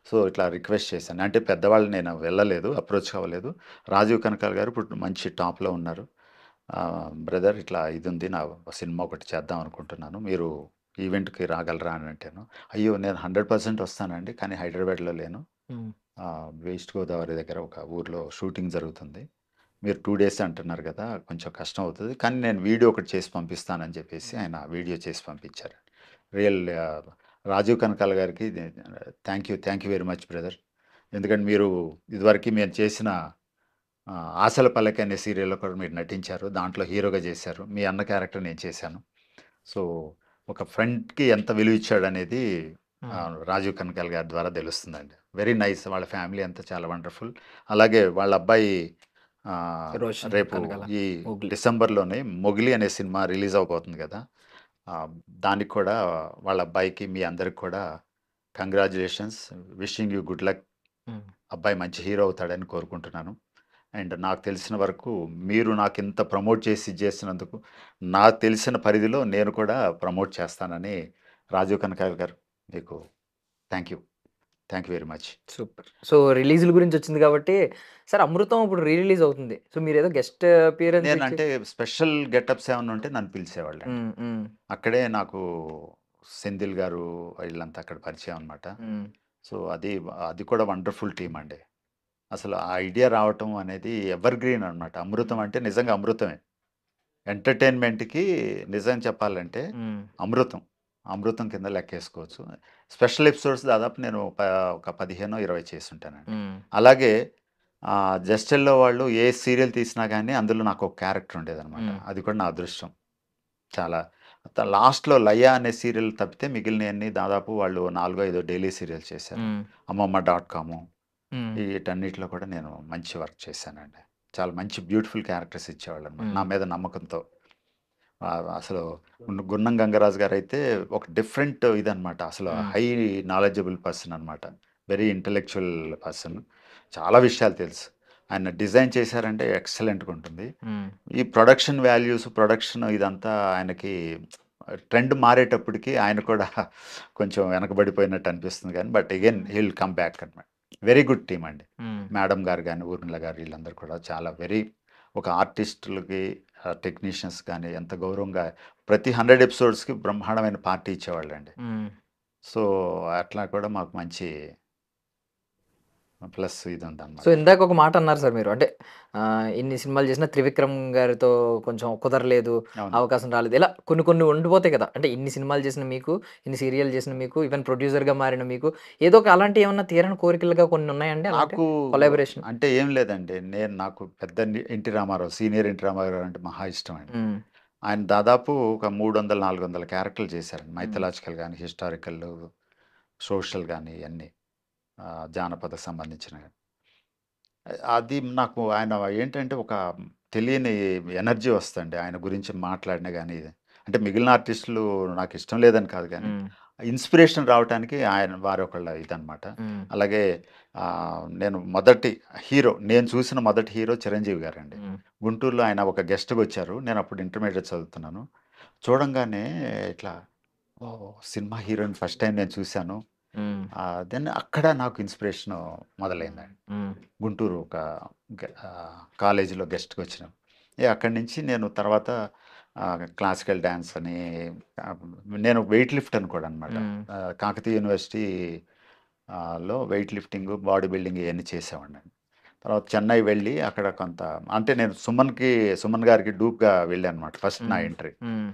సో, ఇట్లా రిక్వెస్ట్ చేశాను. అంటే పెద్దవాళ్ళు నేను వెళ్ళలేదు, అప్రోచ్ అవ్వలేదు. రాజీవ్ కనకాల గారు ఇప్పుడు మంచి టాప్‌లో ఉన్నారు. బ్రదర్ ఇట్లా ఇదుంది. నా సినిమా ఒకటి చేద్దాం అనుకుంటున్నాను. మీరు ఈవెంట్‌కి రాగలరా అని అంటాను. అయ్యో! నేను 100% వస్తానండి. కానీ హైదరాబాద్‌లో లేను. ఈస్ట్ గోదావరి దగ్గర ఒక ఊర్లో షూటింగ్ జరుగుతుంది. మీరు 2 డేస్ అంటున్నారు కదా! కొంచెం కష్టం అవుతది. కానీ నేను వీడియో ఒకటి చేసి పంపిస్తానని చెప్పేసి ఆయన వీడియో చేసి పంపించారు. రియల్ రాజీవ్ కనకాల గారికి thank you very much brother. ఎందుకంటే మీరు ఇదివరకి మేము చేసిన 'ఆశల పల్లకి' అనే సీరియల్‌లో కూడా మీరు నటించారు. దాంట్లో హీరోగా చేశారు. మీ అన్న క్యారెక్టర్ నేను చేశాను. సో, ఒక ఫ్రెండ్‌కి ఎంత విలువ ఇచ్చాడనేది రాజీవ్ కనకాల గారి ద్వారా తెలుస్తుందండి. Very nice. వాళ్ళ ఫ్యామిలీ అంతా చాలా వండర్‌ఫుల్. అలాగే వాళ్ళ అబ్బాయి రోషన్ రేపు కనకాల. ఈ మొగ్లీ. డిసెంబర్‌లోనే 'మొగిలి' అనే సినిమా రిలీజ్ అవ్వబోతుంది కదా! దానికి కూడా వాళ్ళ అబ్బాయికి మీ అందరికి కూడా congratulations. Wishing you good luck. అబ్బాయి మంచి హీరో అవుతాడని కోరుకుంటున్నాను. అండ్ నాకు తెలిసిన వరకు మీరు నాకింత ప్రమోట్ చేసి ఇది చేసినందుకు, నాకు తెలిసిన పరిధిలో నేను కూడా ప్రమోట్ చేస్తానని రాజీవ్ కనకాల గారు మీకు thank you. Thank you very much. Super. So రిలీజ్‌ల గురించి వచ్చింది కాబట్టి సార్ 'అమృతం' ఇప్పుడు రీ రిలీజ్ అవుతుంది. సో మీరేదో గెస్ట్ అపియరెన్స్ ఇచ్చి నేనంటే స్పెషల్ గెటప్స్ ఏమన్నా ఉంటే నన్ను పిలిచేవాళ్ళండి. అక్కడే నాకు సెంధిల్ గారు వీళ్ళంతా అక్కడ పరిచయం అనమాట. సో అది కూడా వండర్‌ఫుల్ టీమ్ అండి. అసలు ఆ ఐడియా రావటం అనేది ఎవర్‌గ్రీన్ అనమాట. అమృతం అంటే నిజంగా అమృతమే. ఎంటర్‌టైన్‌మెంట్‌కి నిజం చెప్పాలంటే అమృతం. అమృతం కింద లెక్కేసుకోవచ్చు. స్పెషల్ ఎపిసోడ్స్ దాదాపు నేను ఒక 15, 20 చేసుంటానండి. అలాగే జస్టిల్‌లో వాళ్ళు ఏ సీరియల్ తీసినా గానీ అందులో నాకొక క్యారెక్టర్ ఉండేదనమాట. అది కూడా నా అదృష్టం. చాలా లాస్ట్‌లో 'లయ' అనే సీరియల్ తప్పితే మిగిలినయన్నీ దాదాపు వాళ్ళు 4, 5 డైలీ సీరియల్స్ చేశారు. అమ్మమ్మ డాట్ కాము వీటన్నిటిలో కూడా నేను మంచి వర్క్ చేశానండి. చాలా మంచి బ్యూటిఫుల్ క్యారెక్టర్స్ ఇచ్చేవాళ్ళనమాట. నా మీద నమ్మకంతో. అసలు గున్నం గంగరాజు గారైతే ఒక డిఫరెంట్ ఇదనమాట. అసలు హై నాలెడ్జబుల్ పర్సన్ అనమాట. Very intellectual person. చాలా విషయాలు తెలుసు. ఆయన డిజైన్ చేశారంటే ఎక్సలెంట్‌గా ఉంటుంది. ఈ ప్రొడక్షన్ వాల్యూస్, ప్రొడక్షన్ ఇదంతా ఆయనకి ట్రెండ్ మారేటప్పటికి ఆయన కూడా కొంచెం వెనకబడిపోయినట్టు అనిపిస్తుంది గానీ, but again he will come back అనమాట. వెరీ గుడ్ టీమ్ అండి. మేడం గారు గాని, ఊర్మిళ గారు వీళ్ళందరూ కూడా చాలా ఒక ఆర్టిస్టులకి, టెక్నీషియన్స్ గాని ఎంత గౌరవంగా ప్రతి 100 ఎపిసోడ్స్‌కి బ్రహ్మాండమైన పార్టీ ఇచ్చేవాళ్ళండి. సో, అట్లా కూడా మాకు మంచి ప్లస్ ఇది సో ఉందన్నమాట. ఇందాక ఒక మాట అన్నారు సార్ మీరు. అంటే ఇన్ని సినిమాలు చేసిన త్రివిక్రమ్ గారితో కొంచెం కుదరలేదు, అవును. అవకాశం రాలేదు. ఇలా కొన్ని కొన్ని ఉండిపోతాయి కదా! అంటే ఇన్ని సినిమాలు చేసిన మీకు, ఇన్ని సీరియల్ చేసిన మీకు, ఈవెన్ ప్రొడ్యూసర్‌గా మారిన మీకు ఏదో ఒక అలాంటివి ఏమన్నా తీరని కోరికలుగా కొన్ని ఉన్నాయండి అలాంటివి? నాకు కొలాబరేషన్. అంటే ఏం లేదండి. నాకు పెద్ద ఎన్టీ రామారావు, సీనియర్ ఎన్టీ రామారావు అంటే మహా ఇష్టం అండి. హ్మ్. ఆయన దాదాపు ఒక 300, 400 క్యారెక్టర్లు చేశారండి. హ్మ్. మైథలాజికల్ గాని, హిస్టారికల్, సోషల్ గాని ఇయన్నీ. జానపదకు సంబంధించినవి. అది నాకు ఆయన ఏంటంటే ఒక తెలియని ఎనర్జీ వస్తదండి. ఆయన గురించి మాట్లాడినా గాని, అంటే మిగిలిన ఆర్టిస్టులు నాకిష్టం లేదని కాదు గానీ, హ్మ్. ఇన్‌స్పిరేషన్ రావటానికి ఆయన వారొకళ్ళ ఇదనమాట. హ్మ్. అలాగే నేను చూసిన మొదటి హీరో చిరంజీవి గారండి. హ్మ్. గుంటూరులో ఆయన ఒక గెస్ట్‌గొచ్చారు. నేనప్పుడు ఇంటర్మీడియేట్ చదువుతున్నాను. చూడంగానే ఇట్లా ఓహ్! సినిమా హీరోయిన్ ఫస్ట్ టైమ్ నేను చూసాను. హ్మ్. దెన్ అక్కడ నాకు ఇన్‌స్పిరేషను మొదలైందండి. హ్మ్. గుంటూరు ఒక కాలేజీలో గెస్ట్‌గొచ్చినాం. అక్కడి నుంచి నేను తర్వాత క్లాసికల్ డాన్స్ అని ఆహ్, నేను వెయిట్ లిఫ్టర్‌ని కూడా అనమాట. హ్మ్. కాకతీయ యూనివర్సిటీ లో వెయిట్ లిఫ్టింగు, బాడీ బిల్డింగ్ ఇయన్నీ చేసేవాడినండి. తర్వాత చెన్నై వెళ్ళి అక్కడ కొంత అంటే నేను సుమన్ గారికి డూప్‌గా వెళ్ళాననమాట ఫస్ట్ నా హ్మ్. ఎంట్రీ. హ్మ్.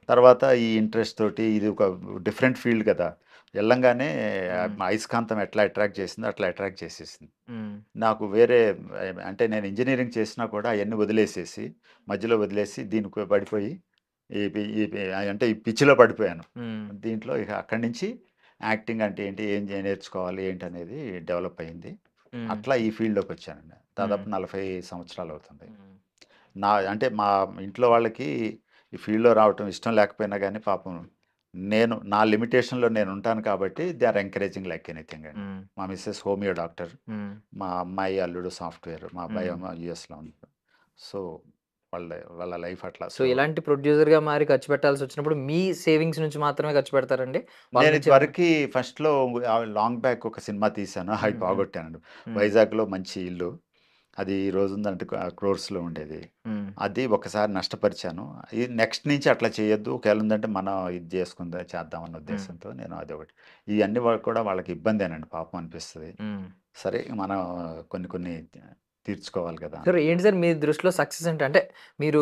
తర్వాత ఈ ఇంట్రెస్ట్ తోటి ఇది ఒక డిఫరెంట్ ఫీల్డ్ కదా! ఎళ్ళంగానే హ్మ్. అయస్కాంతం ఎట్లా అట్రాక్ట్ చేసిందో అట్లా అట్రాక్ట్ చేసేసింది. హ్మ్. నాకు వేరే అంటే నేను ఇంజినీరింగ్ చేసినా కూడా అయన్నీ వదిలేసేసి, మధ్యలో వదిలేసి దీనికి పడిపోయి ఈ పి ఈ పి అంటే ఈ పిచ్చిలో పడిపోయాను. హ్మ్. దీంట్లో ఇక అక్కడి నుంచి యాక్టింగ్ అంటే ఏంటి? ఏం నేర్చుకోవాలి? ఏంటనేది డెవలప్ అయింది. హ్మ్. అట్లా ఈ ఫీల్డ్‌లోకొచ్చానండి. హ్మ్. దాదాపు 40 సంవత్సరాలవుతుంది. హ్మ్. అంటే మా ఇంట్లో వాళ్ళకి ఈ ఫీల్డ్‌లో రావటం ఇష్టం లేకపోయినా గానీ పాపం నా లిమిటేషన్‌లో నేనుంటాను కాబట్టి they are encouraging like anything అండి. హ్మ్. మా మిసెస్ హోమియో డాక్టర్. హ్మ్. మా అమ్మాయి, అల్లుడు సాఫ్ట్‌వేర్. మా అబ్బాయి హ్మ్. ఏమో యూఎస్‌లో ఉంటాడు. సో, వాళ్ళ వాళ్ళ లైఫ్ అట్లా. సో ఇలాంటి ప్రొడ్యూసర్‌గా మారి ఖర్చు పెట్టాల్సొచ్చినప్పుడు మీ సేవింగ్స్ నుంచి మాత్రమే ఖర్చు పెడతారండి? వాళ్ళ నేను నుంచి ఏమన్నా? ఇదివరకి ఫస్ట్‌లో లాంగ్ బ్యాక్ ఒక సినిమా తీశాను. అవి హ్మ్. హ్మ్. పోగొట్టానండి. హ్మ్. వైజాగ్‌లో మంచి ఇల్లు. అది ఈ రోజుందంటే క్రోర్స్‌లో ఉండేది. హ్మ్. అది ఒకసారి నష్టపరిచాను. ఈ నెక్స్ట్ నుంచి అట్లా చేయొద్దు. ఒకవేళ ఉందంటే మనం ఇది చేద్దాం అన్న హ్మ్. ఉద్దేశంతో నేను అదొకటి. ఇయన్నీ కూడా వాళ్ళకి ఇబ్బందేనండి పాపం అనిపిస్తది. హ్మ్. సరే మనం కొన్ని కొన్ని తీర్చుకోవాలి కదా! సార్ ఏంటి సార్ మీ దృష్టిలో సక్సెస్ అంటే మీరు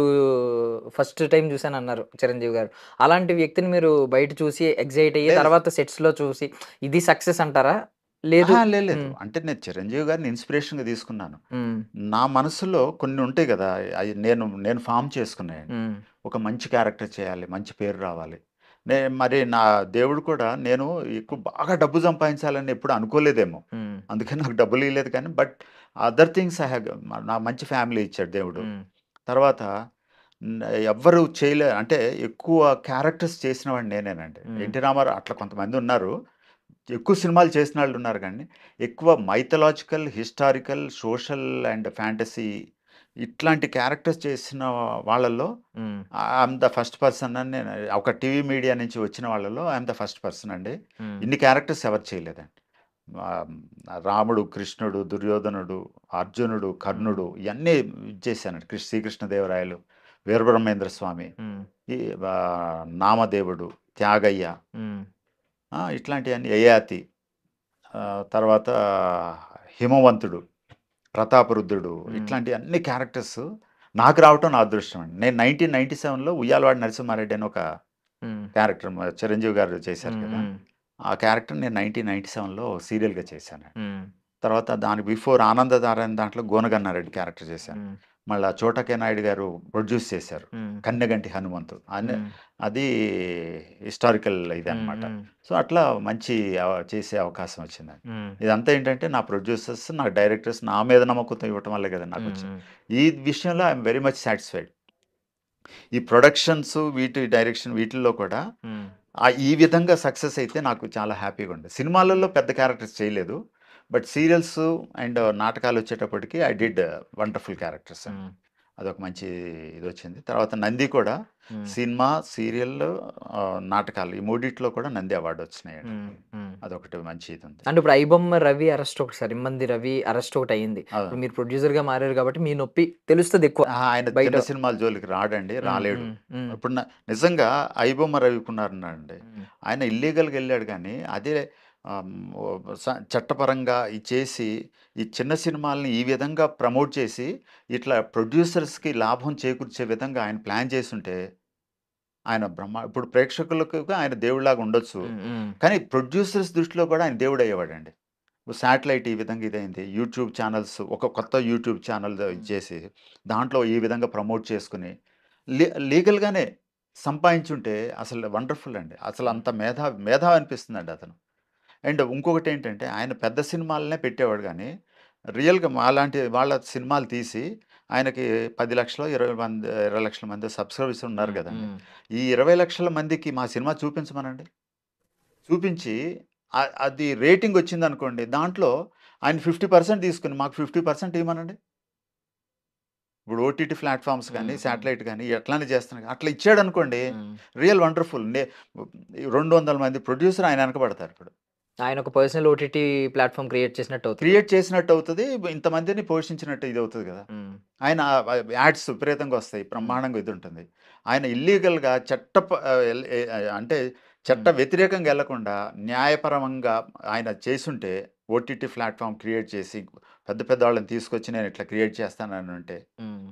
ఫస్ట్ టైమ్ చూసానన్నారు చిరంజీవి గారు. అలాంటి వ్యక్తిని మీరు బయట చూసి ఎక్సైట్ అయ్యి లేదు. తర్వాత సెట్స్‌లో చూసి ఇది సక్సెస్ అంటారా? లేదు. లేదు. హ్మ్. అంటే నేను చిరంజీవి గారిని ఇన్‌స్పిరేషన్‌గా తీసుకున్నాను. హ్మ్. నా మనసులో కొన్ని ఉంటాయి గదా! అయి నేను ఫార్మ్ చేసుకున్నాయండి. హ్మ్. ఒక మంచి క్యారెక్టర్ చేయాలి. మంచి పేరు రావాలి. మరి నా దేవుడు కూడా నేను బాగా డబ్బు సంపాదించాలని ఎప్పుడు అనుకోలేదేమో. హ్మ్. అందుకని నాకు డబ్బులు ఇయ్యలేదు కానీ అదర్ థింగ్స్ ఐ హావ్ నా మంచి ఫ్యామిలీ ఇచ్చాడు దేవుడు. హ్మ్. తర్వాత న్ ఎవ్వరు అంటే ఎక్కువ క్యారెక్టర్స్ చేసినవాడిని నేనేనండి. హ్మ్. ఎన్టీ రామారావు అట్లా కొంతమందున్నారు. ఎక్కువ సినిమాలు చేసినాళ్ళున్నారు గానీ, ఎక్కువ mythological, historical, social and fantasy ఇట్లాంటి క్యారెక్టర్స్ చేసిన వాళ్ళలో హ్మ్. ఐయామ్ ద ఫస్ట్ పర్సన్ అని నేను ఒక టీవీ మీడియా నుంచి వచ్చిన వాళ్ళలో ఐయామ్ ద ఫస్ట్ పర్సన్ అండి. హ్మ్. ఇన్ని క్యారెక్టర్స్ ఎవరు చేయలేదండి. ఆహ్, రాముడు, కృష్ణుడు, దుర్యోధనుడు, అర్జునుడు, హ్మ్. కర్ణుడు ఇయన్నీ చేశానండి. శ్రీకృష్ణదేవరాయలు, వీరబ్రహ్మేంద్ర స్వామి, హ్మ్. ఈ నామదేవుడు, త్యాగయ్య, హ్మ్. ఇట్లాంటియన్నీ యయాతి. తర్వాత హిమవంతుడు, ప్రతాపరుద్రుడు హ్మ్. ఇట్లాంటి అన్ని క్యారెక్టర్స్ నాకు రావటం నా అదృష్టం అండి. నేను 1997లో ఉయ్యాలవాడ నరసింహారెడ్డి అని ఒక హ్మ్. క్యారెక్టర్ చిరంజీవి గారు చేశారు హ్మ్. కదా! హ్మ్. ఆ క్యారెక్టర్ నేను 1997లో సీరియల్‌గా చేశానండి. హ్మ్. తర్వాత దానికి బిఫోర్ ఆనందధార అనే దాంట్లో గోనగన్నారెడ్డి క్యారెక్టర్ చేశాను. హ్మ్. మళ్ళా చోటా కే నాయుడు గారు ప్రొడ్యూస్ చేశారు. హ్మ్. కన్నెగంటి హనుమంతు. హ్మ్. అది హిస్టారికల్ హ్మ్. ఇదనమాట. హ్మ్. సో, అట్లా మంచి చేసే అవకాశం వచ్చిందండి. హ్మ్. ఇదంతా ఏంటంటే నా ప్రొడ్యూసర్స్, నా డైరెక్టర్స్ నా మీద నమ్మకంతో ఇవ్వటం వల్లే కదా హ్మ్. నాకొచ్చింది. హ్మ్. ఈ విషయంలో ఐయామ్ వెరీ మచ్ సాటిస్ఫైడ్. ఈ ప్రొడక్షన్స్ వీటి డైరెక్షన్ వీటిల్లో కూడా హ్మ్. ఈ విధంగా సక్సెస్ అయితే నాకు చాలా హ్యాపీగా ఉంది. సినిమాలలో పెద్ద క్యారెక్టర్స్ చేయలేదు. బట్ సీరియల్స్ అండ్ నాటకాలొచ్చేటప్పటికి ఐ డిడ్ వండర్‌ఫుల్ క్యారెక్టర్స్ అండి. హ్మ్. అదొక మంచి ఇదొచ్చింది. తర్వాత నంది కూడా హ్మ్. సినిమా, సీరియల్, నాటకాలు ఈ మూడిట్లో కూడా నంది అవార్డ్ వచ్చినాయండి. హ్మ్. హ్మ్. అదొకటి మంచి ఇదుంది. అంటే ఇప్పుడు 'ఐబొమ్మ రవి' అరెస్ట్ ఒకటి సార్. 'ఇమ్మంది రవి' అరెస్ట్ ఒకటయింది. ఇప్పుడు అవును. మీరు ప్రొడ్యూసర్‌గా మారారు కాబట్టి మీ నొప్పి తెలుస్తదెక్కువ ఆయన బయట. చిన్న సినిమాల జోలికి రాడండి. హ్మ్. రాలేడు. హ్మ్. హ్మ్. ఇప్పుడు నిజంగా 'ఐబొమ్మ రవికుమార్' ఉన్నాడండి. హ్మ్. ఆయన ఇల్లీగల్‌గా ఎళ్ళాడు గానీ, అదే చట్టపరంగా చేసి ఈ చిన్న సినిమాలని ఈ విధంగా ప్రమోట్ చేసి ఇట్లా ప్రొడ్యూసర్స్కి లాభం చేకూర్చే విధంగా ఆయన ప్లాన్ చేసుంటే ఆయన ఇప్పుడు ప్రేక్షకులకు ఆయన దేవుడిలాగా ఉండొచ్చు, కానీ ప్రొడ్యూసర్స్ దృష్టిలో కూడా ఆయన దేవుడు అయ్యేవాడండి. శాటిలైట్ ఈ విధంగా ఇదైంది, యూట్యూబ్ ఛానల్స్ ఒక కొత్త యూట్యూబ్ ఛానల్ ఇచ్చేసి దాంట్లో ఈ విధంగా ప్రమోట్ చేసుకుని లీగల్గానే సంపాదించుంటే అసలు వండర్ఫుల్ అండి. అసలు అంత మేధావి అనిపిస్తుందండి అతను. అండ్ ఇంకొకటి ఏంటంటే ఆయన పెద్ద సినిమాలనే పెట్టేవాడు, కానీ రియల్గా అలాంటి వాళ్ళ సినిమాలు తీసి ఆయనకి 10 లక్షలు 20 లక్షల మంది సబ్స్క్రైబర్స్ ఉన్నారు కదండి. ఈ 20 లక్షల మందికి మా సినిమా చూపించమనండి, చూపించి అది రేటింగ్ వచ్చింది అనుకోండి, దాంట్లో ఆయన 50% తీసుకుని మాకు 50% ఇవ్వమనండి. ఇప్పుడు ఓటీటీ ప్లాట్ఫామ్స్ కానీ శాటిలైట్ కానీ ఎట్లానే చేస్తున్నాయి, అట్లా ఇచ్చాడు అనుకోండి, రియల్ వండర్ఫుల్. 200 మంది ప్రొడ్యూసర్ ఆయన వెనకబడతారు. ఇప్పుడు ఆయన ఒక పర్సనల్ ఓటీటీ ప్లాట్ఫామ్ క్రియేట్ చేసినట్టు అవుతుంది, ఇంతమందిని పోషించినట్టు ఇది అవుతుంది కదా. ఆయన యాడ్స్ విపరీతంగా వస్తాయి, బ్రహ్మాండంగా ఇది ఉంటుంది. ఆయన ఇల్లీగల్గా అంటే చట్ట వ్యతిరేకంగా వెళ్లకుండా న్యాయపరంగా ఆయన చేసుంటే, ఓటీటీ ప్లాట్ఫామ్ క్రియేట్ చేసి పెద్ద పెద్ద వాళ్ళని తీసుకొచ్చి నేను ఇట్లా క్రియేట్ చేస్తానని అంటే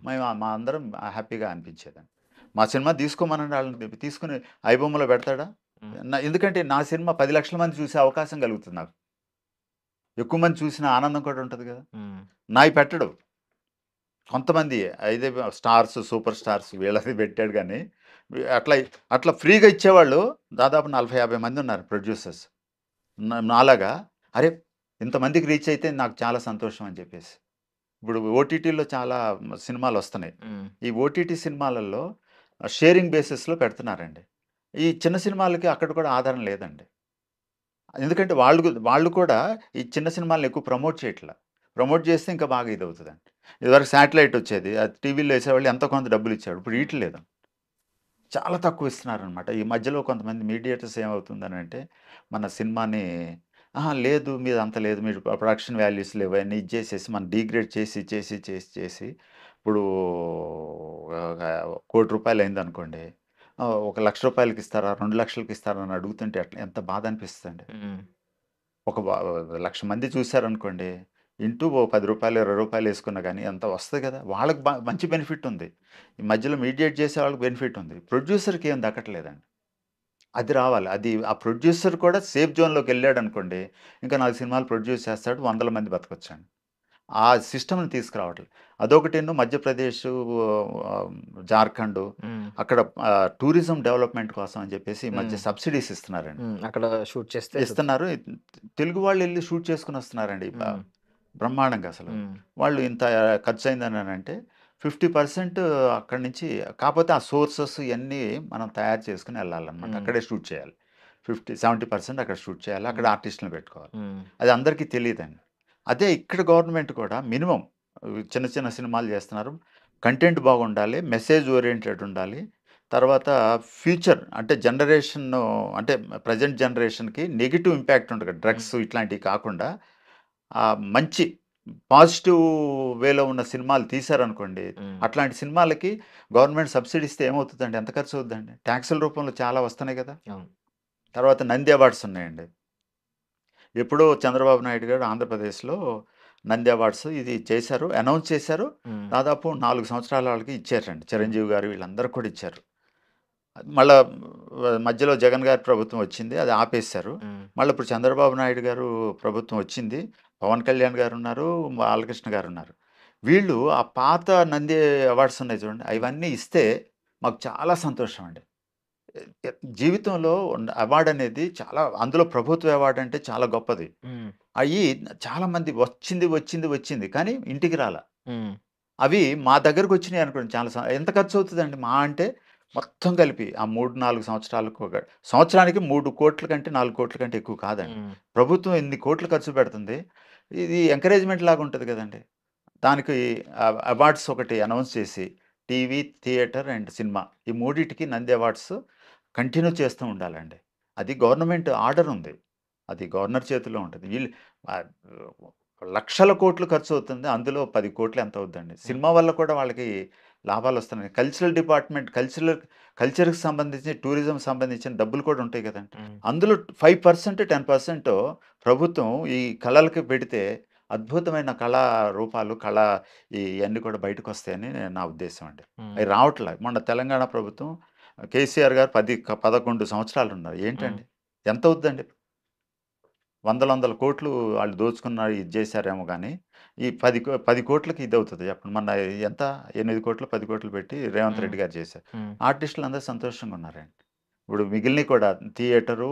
మేము మా అందరం హ్యాపీగా అనిపించేదండి. మా సినిమా తీసుకోమనండి, వాళ్ళని తీసుకుని ఐబొమ్మలో పెడతాడా? ఎందుకంటే నా సినిమా 10 లక్షల మంది చూసే అవకాశం కలుగుతుంది, నాకు ఎక్కువ మంది చూసిన ఆనందం కూడా ఉంటుంది కదా. నాయి పెట్టడు, కొంతమంది అయితే స్టార్స్, సూపర్ స్టార్స్ వీళ్ళది పెట్టాడు, కానీ అట్లా అట్లా ఫ్రీగా ఇచ్చేవాళ్ళు దాదాపు 40-50 మంది ఉన్నారు ప్రొడ్యూసర్స్ నాలాగా. అరే ఇంతమందికి రీచ్ అయితే నాకు చాలా సంతోషం అని చెప్పేసి. ఇప్పుడు ఓటీటీలో చాలా సినిమాలు వస్తున్నాయి, ఈ ఓటీటీ సినిమాలలో షేరింగ్ బేసిస్లో పెడుతున్నారండి. ఈ చిన్న సినిమాలకి అక్కడ కూడా ఆధారం లేదండి, ఎందుకంటే వాళ్ళు కూడా ఈ చిన్న సినిమాలను ఎక్కువ ప్రమోట్ చేయట్లా. ప్రమోట్ చేస్తే ఇంకా బాగా ఇది అవుతుందండి. ఇదివరకు శాటిలైట్ వచ్చేది, అది టీవీలో వేసేవాళ్ళు ఎంతో కొంత డబ్బులు ఇచ్చాడు, ఇప్పుడు వీటి లేదు, చాలా తక్కువ ఇస్తున్నారనమాట. ఈ మధ్యలో కొంతమంది మీడియేటర్స్ ఏమవుతుందని అంటే, మన సినిమాని లేదు మీద అంత లేదు, మీరు ప్రొడక్షన్ వాల్యూస్ లేవు అని ఇది చేసేసి మనం డీగ్రేడ్ చేసి చేసి చేసి చేసి ఇప్పుడు ₹1,00,00,000 అయిందనుకోండి, 1,00,000 ఇస్తారా 2,00,000 ఇస్తారా అని అడుగుతుంటే అట్లా ఎంత బాధ అనిపిస్తుంది. ఒక 1,00,000 మంది చూశారనుకోండి, ఇంటూ ఓ ₹10 ₹20 వేసుకున్నా కానీ ఎంత వస్తుంది కదా, వాళ్ళకి మంచి బెనిఫిట్ ఉంది. ఈ మధ్యలో మీడియేట్ చేసే వాళ్ళకి బెనిఫిట్ ఉంది, ప్రొడ్యూసర్కి ఏం దక్కట్లేదండి. అది రావాలి, అది ఆ ప్రొడ్యూసర్ కూడా సేఫ్ జోన్లోకి వెళ్ళాడు అనుకోండి, ఇంకా 4 సినిమాలు ప్రొడ్యూస్ చేస్తాడు, 100 మంది బతకొచ్చండి. ఆ సిస్టమ్ని తీసుకురావట్లేదు. అదొకటి. మధ్యప్రదేశ్, జార్ఖండ్ అక్కడ టూరిజం డెవలప్మెంట్ కోసం అని చెప్పేసి ఈ మధ్య సబ్సిడీస్ ఇస్తున్నారండి, అక్కడ షూట్ చేస్తే ఇస్తున్నారు. తెలుగు వాళ్ళు వెళ్ళి షూట్ చేసుకుని వస్తున్నారండి బ్రహ్మాండంగా. అసలు వాళ్ళు ఇంత ఖర్చు అయిందని అంటే 50% అక్కడి నుంచి, కాకపోతే ఆ సోర్సెస్ ఇవన్నీ మనం తయారు చేసుకుని వెళ్ళాలన్నమాట, అక్కడే షూట్ చేయాలి. 70% అక్కడ షూట్ చేయాలి, అక్కడ ఆర్టిస్టులను పెట్టుకోవాలి. అది అందరికీ తెలియదండి. అదే ఇక్కడ గవర్నమెంట్ కూడా మినిమం చిన్న చిన్న సినిమాలు చేస్తున్నారు, కంటెంట్ బాగుండాలి, మెసేజ్ ఓరియంటెడ్ ఉండాలి. తర్వాత ఫ్యూచర్ అంటే జనరేషన్, అంటే ప్రజెంట్ జనరేషన్కి నెగిటివ్ ఇంపాక్ట్ ఉంటుంది, డ్రగ్స్ ఇట్లాంటివి కాకుండా మంచి పాజిటివ్ వేలో ఉన్న సినిమాలు తీశారనుకోండి, అట్లాంటి సినిమాలకి గవర్నమెంట్ సబ్సిడీ ఇస్తే ఏమవుతుందండి, ఎంత ఖర్చు అవుతుందండి, ట్యాక్సుల రూపంలో చాలా వస్తున్నాయి కదా. తర్వాత నంది అవార్డ్స్ ఉన్నాయండి. ఎప్పుడో చంద్రబాబు నాయుడు గారు ఆంధ్రప్రదేశ్లో నంది అవార్డ్స్ ఇది చేశారు, అనౌన్స్ చేశారు. దాదాపు 4 సంవత్సరాల వాళ్ళకి ఇచ్చారండి, చిరంజీవి గారు వీళ్ళందరూ కూడా ఇచ్చారు. మళ్ళీ మధ్యలో జగన్ గారి ప్రభుత్వం వచ్చింది, అది ఆపేశారు. మళ్ళీ ఇప్పుడు చంద్రబాబు నాయుడు గారు ప్రభుత్వం వచ్చింది, పవన్ కళ్యాణ్ గారు ఉన్నారు, బాలకృష్ణ గారు ఉన్నారు. వీళ్ళు ఆ పాత నంది అవార్డ్స్ ఉన్నాయి చూడండి, అవన్నీ ఇస్తే మాకు చాలా సంతోషం అండి. జీవితంలో అవార్డు అనేది చాలా, అందులో ప్రభుత్వ అవార్డు అంటే చాలా గొప్పది. అవి చాలామంది వచ్చింది కానీ ఇంటికి రాల. అవి మా దగ్గరకు వచ్చినాయి అనుకోండి, చాలా ఎంత ఖర్చు అవుతుందండి, మా అంటే మొత్తం కలిపి ఆ 3-4 సంవత్సరాలకు సంవత్సరానికి 3 కోట్ల కంటే 4 కోట్ల కంటే ఎక్కువ కాదండి. ప్రభుత్వం ఎన్ని కోట్లు ఖర్చు పెడుతుంది, ఇది ఎంకరేజ్మెంట్ లాగా ఉంటుంది కదండి. దానికి అవార్డ్స్ ఒకటి అనౌన్స్ చేసి టీవీ, థియేటర్ అండ్ సినిమా ఈ మూడింటికి నంది అవార్డ్స్ కంటిన్యూ చేస్తూ ఉండాలండి. అది గవర్నమెంట్ ఆర్డర్ ఉంది, అది గవర్నర్ చేతిలో ఉంటుంది. వీళ్ళు లక్షల కోట్లు ఖర్చు అవుతుంది, అందులో 10 కోట్లు ఎంత అవుద్దండి. సినిమా వల్ల కూడా వాళ్ళకి లాభాలు వస్తున్నాయి. కల్చరల్ డిపార్ట్మెంట్ కల్చర్కి సంబంధించి టూరిజం సంబంధించిన డబ్బులు కూడా ఉంటాయి కదండి. అందులో 5% 10% ప్రభుత్వం ఈ కళలకి పెడితే అద్భుతమైన కళా రూపాలు ఇవన్నీ కూడా బయటకు వస్తాయని నా ఉద్దేశం అండి. అవి రావట్లే. మొన్న తెలంగాణ ప్రభుత్వం కేసీఆర్ గారు 11 సంవత్సరాలు ఉన్నారు. ఏంటండి ఎంత అవుద్దండి? వందల కోట్లు వాళ్ళు దోచుకున్నారు, ఇది చేశారేమో కానీ ఈ 10 కోట్లకి ఇది అవుతుంది చెప్పండి. మొన్న ఎంత 8 కోట్లు 10 కోట్లు పెట్టి రేవంత్ రెడ్డి గారు చేశారు. ఆర్టిస్టులు అందరూ సంతోషంగా ఉన్నారండి. ఇప్పుడు మిగిలినవి కూడా థియేటరు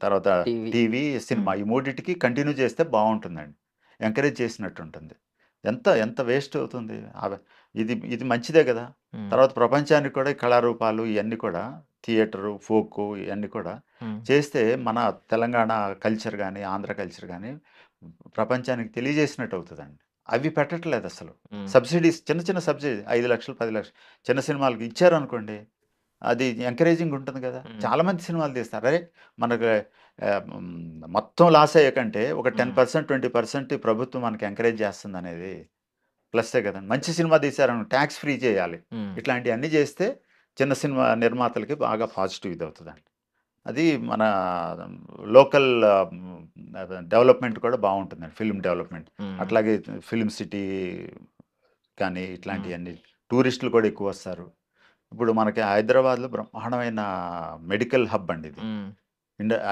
తర్వాత టీవీ సినిమా ఈ మూడింటికి కంటిన్యూ చేస్తే బాగుంటుందండి. ఎంకరేజ్ చేసినట్టు ఉంటుంది. ఎంత వేస్ట్ అవుతుంది. ఇది మంచిదే కదా. తర్వాత ప్రపంచానికి కూడా ఈ కళారూపాలు ఇవన్నీ కూడా థియేటరు ఫోకు ఇవన్నీ కూడా చేస్తే మన తెలంగాణ కల్చర్ కానీ ఆంధ్ర కల్చర్ కానీ ప్రపంచానికి తెలియజేసినట్టు అవుతుందండి. అవి పెట్టట్లేదు అసలు. సబ్సిడీస్ చిన్న సబ్సిడీ 5 లక్షలు 10 లక్షలు చిన్న సినిమాలకి ఇచ్చారు అనుకోండి, అది ఎంకరేజింగ్ ఉంటుంది కదా. చాలామంది సినిమాలు తీస్తారు. అరే మనకు మొత్తం లాస్ అయ్యే కంటే ఒక 10% 20% ప్రభుత్వం మనకి ఎంకరేజ్ చేస్తుంది అనేది ప్లస్సే కదండి. మంచి సినిమా తీశారని ట్యాక్స్ ఫ్రీ చేయాలి. ఇట్లాంటివన్నీ చేస్తే చిన్న సినిమా నిర్మాతలకి బాగా పాజిటివ్ ఇది అవుతుందండి. అది మన లోకల్ డెవలప్మెంట్ కూడా బాగుంటుందండి, ఫిల్మ్ డెవలప్మెంట్. అట్లాగే ఫిల్మ్ సిటీ కానీ ఇట్లాంటివన్నీ టూరిస్టులు కూడా ఎక్కువ వస్తారు. ఇప్పుడు మనకి హైదరాబాద్లో బ్రహ్మాండమైన మెడికల్ హబ్ అండి ఇది.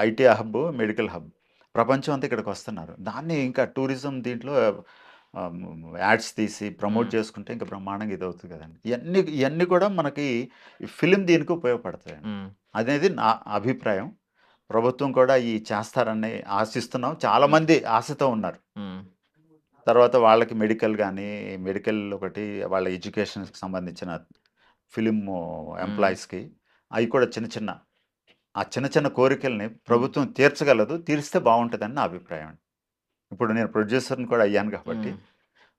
IT hub, medical hub. ప్రపంచం అంతా ఇక్కడికి వస్తున్నారు. దాన్ని ఇంకా టూరిజం దీంట్లో యాడ్స్ తీసి ప్రమోట్ చేసుకుంటే ఇంకా బ్రహ్మాండంగా ఇది అవుతుంది కదండి. ఇవన్నీ కూడా మనకి ఫిలిం దీనికి ఉపయోగపడతాయి అనేది నా అభిప్రాయం. ప్రభుత్వం కూడా ఈ చేస్తారని ఆశిస్తున్నాం. చాలామంది ఆశతో ఉన్నారు. తర్వాత వాళ్ళకి మెడికల్ ఒకటి వాళ్ళ ఎడ్యుకేషన్కి సంబంధించిన ఫిలిం ఎంప్లాయీస్కి అవి కూడా చిన్న కోరికల్ని ప్రభుత్వం తీర్చగలదు. తీరిస్తే బాగుంటుందని నా అభిప్రాయం అండి. ఇప్పుడు నేను ప్రొడ్యూసర్ని కూడా అయ్యాను కాబట్టి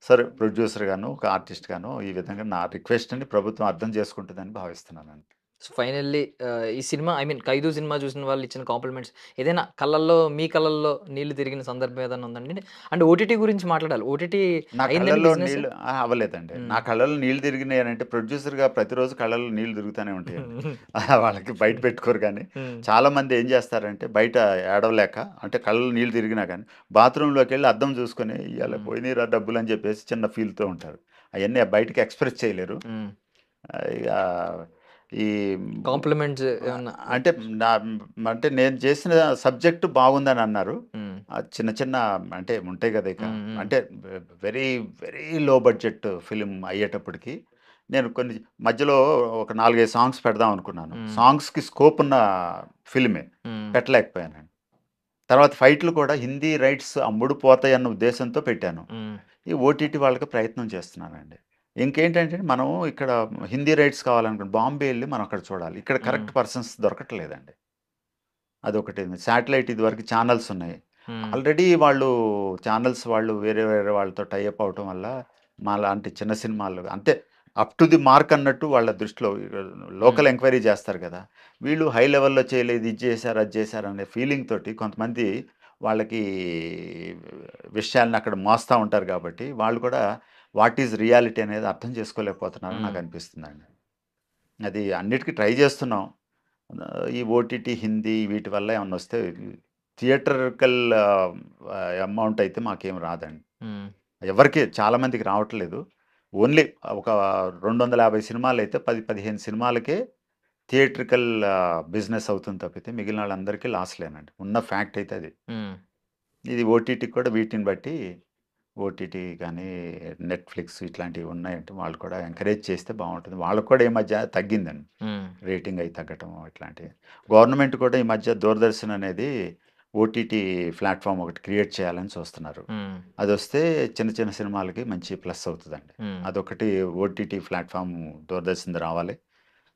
సరే ప్రొడ్యూసర్ గాను ఒక ఆర్టిస్ట్ గాను ఈ విధంగా నా రిక్వెస్ట్ని ప్రభుత్వం అర్థం చేసుకుంటుందని భావిస్తున్నానండి. సో ఫైనల్లీ ఈ సినిమా ఖైదూ సినిమా చూసిన వాళ్ళు ఇచ్చిన కాంప్లిమెంట్స్ ఏదైనా మీ కళ్ళల్లో నీళ్లు తిరిగిన సందర్భం ఏదైనా ఉందండి? అంటే ఓటీటీ గురించి మాట్లాడాలి. ఓటీటీ నా కళ్ళల్లో నీళ్ళు అవ్వలేదండి. నా కళ్ళల్లో నీళ్ళు తిరిగినాయి అంటే ప్రొడ్యూసర్గా ప్రతిరోజు కళ్ళల్లో నీళ్ళు తిరుగుతూనే ఉంటాయండి. వాళ్ళకి బయట పెట్టుకోరు. కానీ చాలామంది ఏం చేస్తారంటే బయట ఏడవలేక అంటే కళ్ళల్లో నీళ్ళు తిరిగినా కానీ బాత్రూంలోకి వెళ్ళి అద్దం చూసుకొని ఇవాళ పోయినరా డబ్బులు అని చెప్పేసి చిన్న ఫీల్తో ఉంటారు. అవన్నీ బయటకి ఎక్స్ప్రెస్ చేయలేరు. ఇక ఈ కాంప్లిమెంట్స్ అంటే నేను చేసిన సబ్జెక్టు బాగుందని అన్నారు. చిన్న అంటే ఉంటాయి కదా. ఇక అంటే very very low budget film అయ్యేటప్పటికి నేను కొన్ని మధ్యలో ఒక 4-5 సాంగ్స్ పెడదాం అనుకున్నాను. సాంగ్స్కి స్కోప్ ఉన్న ఫిలిమే పెట్టలేకపోయాను. తర్వాత ఫైట్లు కూడా హిందీ రైట్స్ అమ్ముడు పోతాయి అన్న ఉద్దేశంతో పెట్టాను. ఈ ఓటీటీ వాళ్ళకి ప్రయత్నం చేస్తున్నానండి. ఇంకేంటంటే మనం ఇక్కడ హిందీ రైట్స్ కావాలనుకుంటే బాంబే వెళ్ళి మనం అక్కడ చూడాలి. ఇక్కడ కరెక్ట్ పర్సన్స్ దొరకట్లేదండి. అదొకటి. శాటిలైట్ ఇదివరకు ఛానల్స్ ఉన్నాయి. ఆల్రెడీ ఛానల్స్ వాళ్ళు వేరే వాళ్ళతో టైఅప్ అవటం వల్ల మా లాంటి చిన్న సినిమాలు అంతే అప్ టు ది మార్క్ అన్నట్టు వాళ్ళ దృష్టిలో లోకల్ ఎంక్వైరీ చేస్తారు కదా. వీళ్ళు హై లెవెల్లో చేయలేదు, ఇది చేశారు అది చేశారు అనే ఫీలింగ్ తోటి కొంతమంది వాళ్ళకి విషయాలను అక్కడ మోస్తూ ఉంటారు. కాబట్టి వాళ్ళు కూడా వాట్ ఈజ్ రియాలిటీ అనేది అర్థం చేసుకోలేకపోతున్నారని నాకు అనిపిస్తుందండి. అది అన్నిటికీ ట్రై చేస్తున్నాం. ఈ ఓటీటీ హిందీ వీటి వల్ల ఏమన్నా వస్తే థియేటర్కల్ అమౌంట్ అయితే మాకేం రాదండి. ఎవరికి చాలామందికి రావట్లేదు. ఓన్లీ ఒక 250 సినిమాలు అయితే 10-15 సినిమాలకే థియేట్రికల్ బిజినెస్ అవుతుంది తప్పితే మిగిలిన వాళ్ళందరికీ లాస్లేనండి. ఉన్న ఫ్యాక్ట్ అయితే అది. ఇది ఓటీటీకి కూడా వీటిని బట్టి ఓటీటీ కానీ నెట్ఫ్లిక్స్ ఇట్లాంటివి ఉన్నాయంటే వాళ్ళు కూడా ఎంకరేజ్ చేస్తే బాగుంటుంది. వాళ్ళకు కూడా ఈ మధ్య తగ్గిందండి రేటింగ్ అయి తగ్గటం ఇట్లాంటివి. గవర్నమెంట్ కూడా ఈ మధ్య దూరదర్శన్ అనేది ఓటీటీ ప్లాట్ఫామ్ ఒకటి క్రియేట్ చేయాలని చూస్తున్నారు. అది వస్తే చిన్న సినిమాలకి మంచి ప్లస్ అవుతుందండి. అదొకటి ఓటీటీ ప్లాట్ఫామ్ దూరదర్శన్ రావాలి.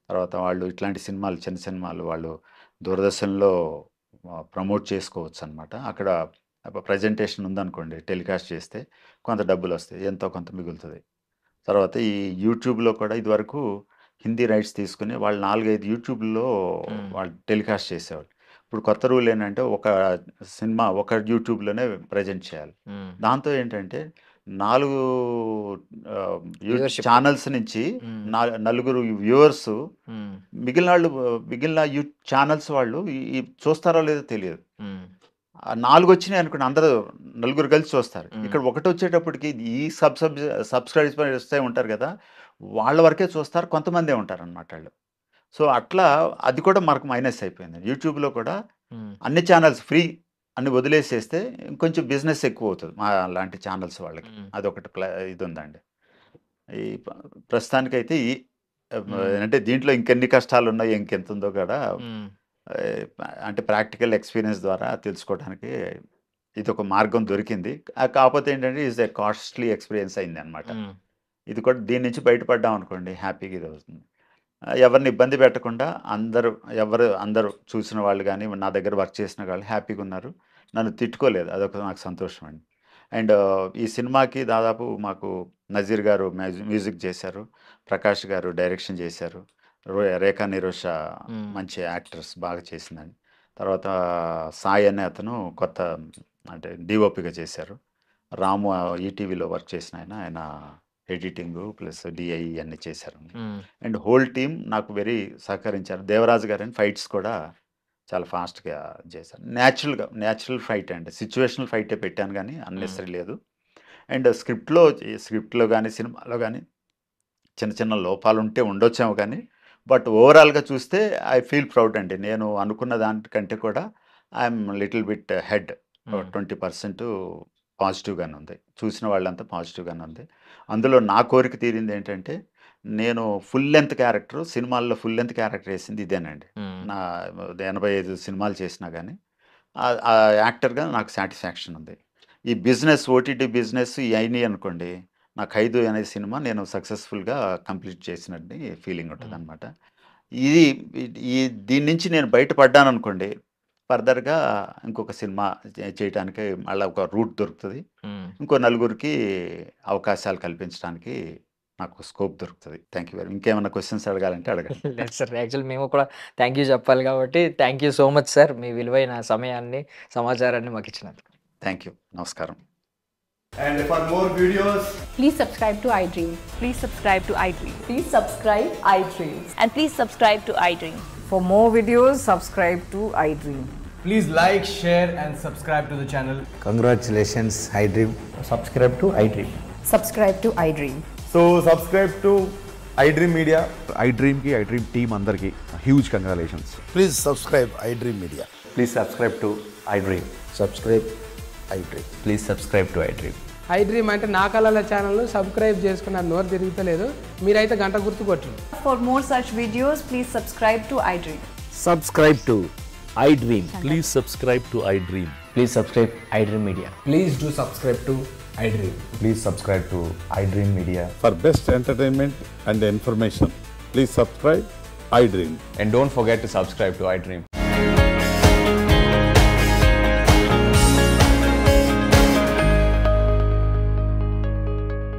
తర్వాత వాళ్ళు ఇట్లాంటి చిన్న సినిమాలు వాళ్ళు దూరదర్శన్లో ప్రమోట్ చేసుకోవచ్చు అనమాట. అక్కడ ప్రజెంటేషన్ ఉందనుకోండి టెలికాస్ట్ చేస్తే కొంత డబ్బులు వస్తాయి, ఎంతో కొంత మిగులుతుంది. తర్వాత ఈ యూట్యూబ్లో కూడా ఇదివరకు హిందీ రైట్స్ తీసుకుని వాళ్ళు 4-5 యూట్యూబ్లో వాళ్ళు టెలికాస్ట్ చేసేవాళ్ళు. ఇప్పుడు కొత్త రూల్ ఏంటంటే ఒక సినిమా ఒక యూట్యూబ్లోనే ప్రజెంట్ చేయాలి. దాంతో ఏంటంటే 4 Viewership. ఛానల్స్ నుంచి నలుగురు వ్యూవర్స్, మిగిలిన ఛానల్స్ వాళ్ళు ఈ చూస్తారో లేదో తెలియదు. 4 వచ్చినాయి అనుకోండి, అందరూ నలుగురు కలిసి చూస్తారు. ఇక్కడ ఒకటి వచ్చేటప్పటికి ఈ సబ్స్క్రైబర్స్ వస్తే ఉంటారు కదా, వాళ్ళ వరకే చూస్తారు, కొంతమందే ఉంటారు అనమాట వాళ్ళు. సో అట్లా అది కూడా మనకు మైనస్ అయిపోయింది. యూట్యూబ్లో కూడా అన్ని ఛానల్స్ ఫ్రీ అన్ని వదిలేసేస్తే ఇంకొంచెం బిజినెస్ ఎక్కువ అవుతుంది మా లాంటి ఛానల్స్ వాళ్ళకి. అదొకటి ఇది ఉందండి. ఈ ప్రస్తుతానికైతే అంటే దీంట్లో ఇంకెన్ని కష్టాలు ఉన్నాయి, ఇంకెంత ఉందో కూడా అంటే ప్రాక్టికల్ ఎక్స్పీరియన్స్ ద్వారా తెలుసుకోవడానికి ఇది ఒక మార్గం దొరికింది. కాకపోతే ఏంటంటే ఈజ్ ఏ కాస్ట్లీ ఎక్స్పీరియన్స్ అయింది అనమాట. ఇది కూడా దీని నుంచి బయటపడ్డాం అనుకోండి, హ్యాపీగా ఇది అవుతుంది. ఎవరిని ఇబ్బంది పెట్టకుండా అందరూ చూసిన వాళ్ళు కానీ నా దగ్గర వర్క్ చేసిన వాళ్ళు హ్యాపీగా ఉన్నారు, నన్ను తిట్టుకోలేదు, అదొక నాకు సంతోషం అండి. అండ్ ఈ సినిమాకి దాదాపు మాకు నజీర్ గారు మ్యూజిక్ చేశారు, ప్రకాష్ గారు డైరెక్షన్ చేశారు, రేఖా నిరోష మంచి యాక్టర్స్ బాగా చేసిందండి. తర్వాత సాయి అనే అతను కొత్త అంటే డిఓపిగా చేశారు. రాము ఈటీవీలో వర్క్ చేసిన ఆయన ఎడిటింగ్ ప్లస్ డిఐ అన్నీ చేశారు. అండ్ హోల్ టీమ్ నాకు వెరీ సహకరించారు. దేవరాజు గారని ఫైట్స్ కూడా చాలా ఫాస్ట్గా చేశారు. న్యాచురల్ ఫైట్ అండి, సిచ్యువేషనల్ ఫైటే పెట్టాను కానీ అన్నెసరీ లేదు. అండ్ స్క్రిప్ట్లో కానీ సినిమాలో కానీ చిన్న చిన్న లోపాలు ఉంటే ఉండొచ్చేమో కానీ, బట్ ఓవరాల్గా చూస్తే ఐ ఫీల్ ప్రౌడ్ అండి. నేను అనుకున్న దానికంటే కూడా ఐఎమ్ లిటిల్ బిట్ హెడ్, 20% పాజిటివ్గానే ఉంది. చూసిన వాళ్ళంతా పాజిటివ్గానే ఉంది. అందులో నా కోరిక తీరింది ఏంటంటే, నేను ఫుల్ లెంత్ క్యారెక్టర్ సినిమాల్లో ఫుల్ లెంత్ క్యారెక్టర్ వేసింది ఇదేనండి. నా 85 సినిమాలు చేసినా కానీ ఆ యాక్టర్గా నాకు సాటిస్ఫాక్షన్ ఉంది. ఈ బిజినెస్ ఓటీటీ బిజినెస్ ఇవన్నీ అనుకోండి, నాకు 5 అనే సినిమా నేను సక్సెస్ఫుల్గా కంప్లీట్ చేసినట్టు ఫీలింగ్ ఉంటుంది అనమాట. దీని నుంచి నేను బయటపడ్డాను అనుకోండి, ఫర్దర్గా ఇంకొక సినిమా చేయడానికి మళ్ళీ ఒక రూట్ దొరుకుతుంది, ఇంకో నలుగురికి అవకాశాలు కల్పించడానికి నాకు స్కోప్ దొరుకుతుంది. Thank you very. ఇంకేమైనా క్వశ్చన్స్ అడగాలంటే అడగండి. లేదు సార్, యాక్చువల్ మేము కూడా థ్యాంక్ యూ చెప్పాలి కాబట్టి thank you so much sir, మీ విలువైన సమయాన్ని సమాచారాన్ని మాకు ఇచ్చినందుకు. థ్యాంక్ యూ, నమస్కారం. And for more videos, Please subscribe to iDream. Please subscribe to iDream. Please subscribe iDream. And please subscribe to iDream. For more videos, subscribe to iDream. please like, share and subscribe to the channel. Congratulations, iDream. Subscribe to iDream. Subscribe to iDream. So subscribe to iDream Media. iDream ki iDream team andarki huge congratulations. Please subscribe iDream Media. Please subscribe to iDream. Subscribe iDream. Please subscribe to iDream. iDream అంటే నా కళల ఛానల్ను subscribe చేసుకున్న నోరు తిరుగుతలేదు, మీరైతే గంట గుర్తు కొట్టండి. For more such videos, please subscribe to iDream. Subscribe to iDream. Please subscribe to iDream. Please subscribe iDream Media. Please do subscribe to iDream. Please subscribe to iDream Media. For best entertainment and information, please subscribe iDream. And don't forget to subscribe to iDream.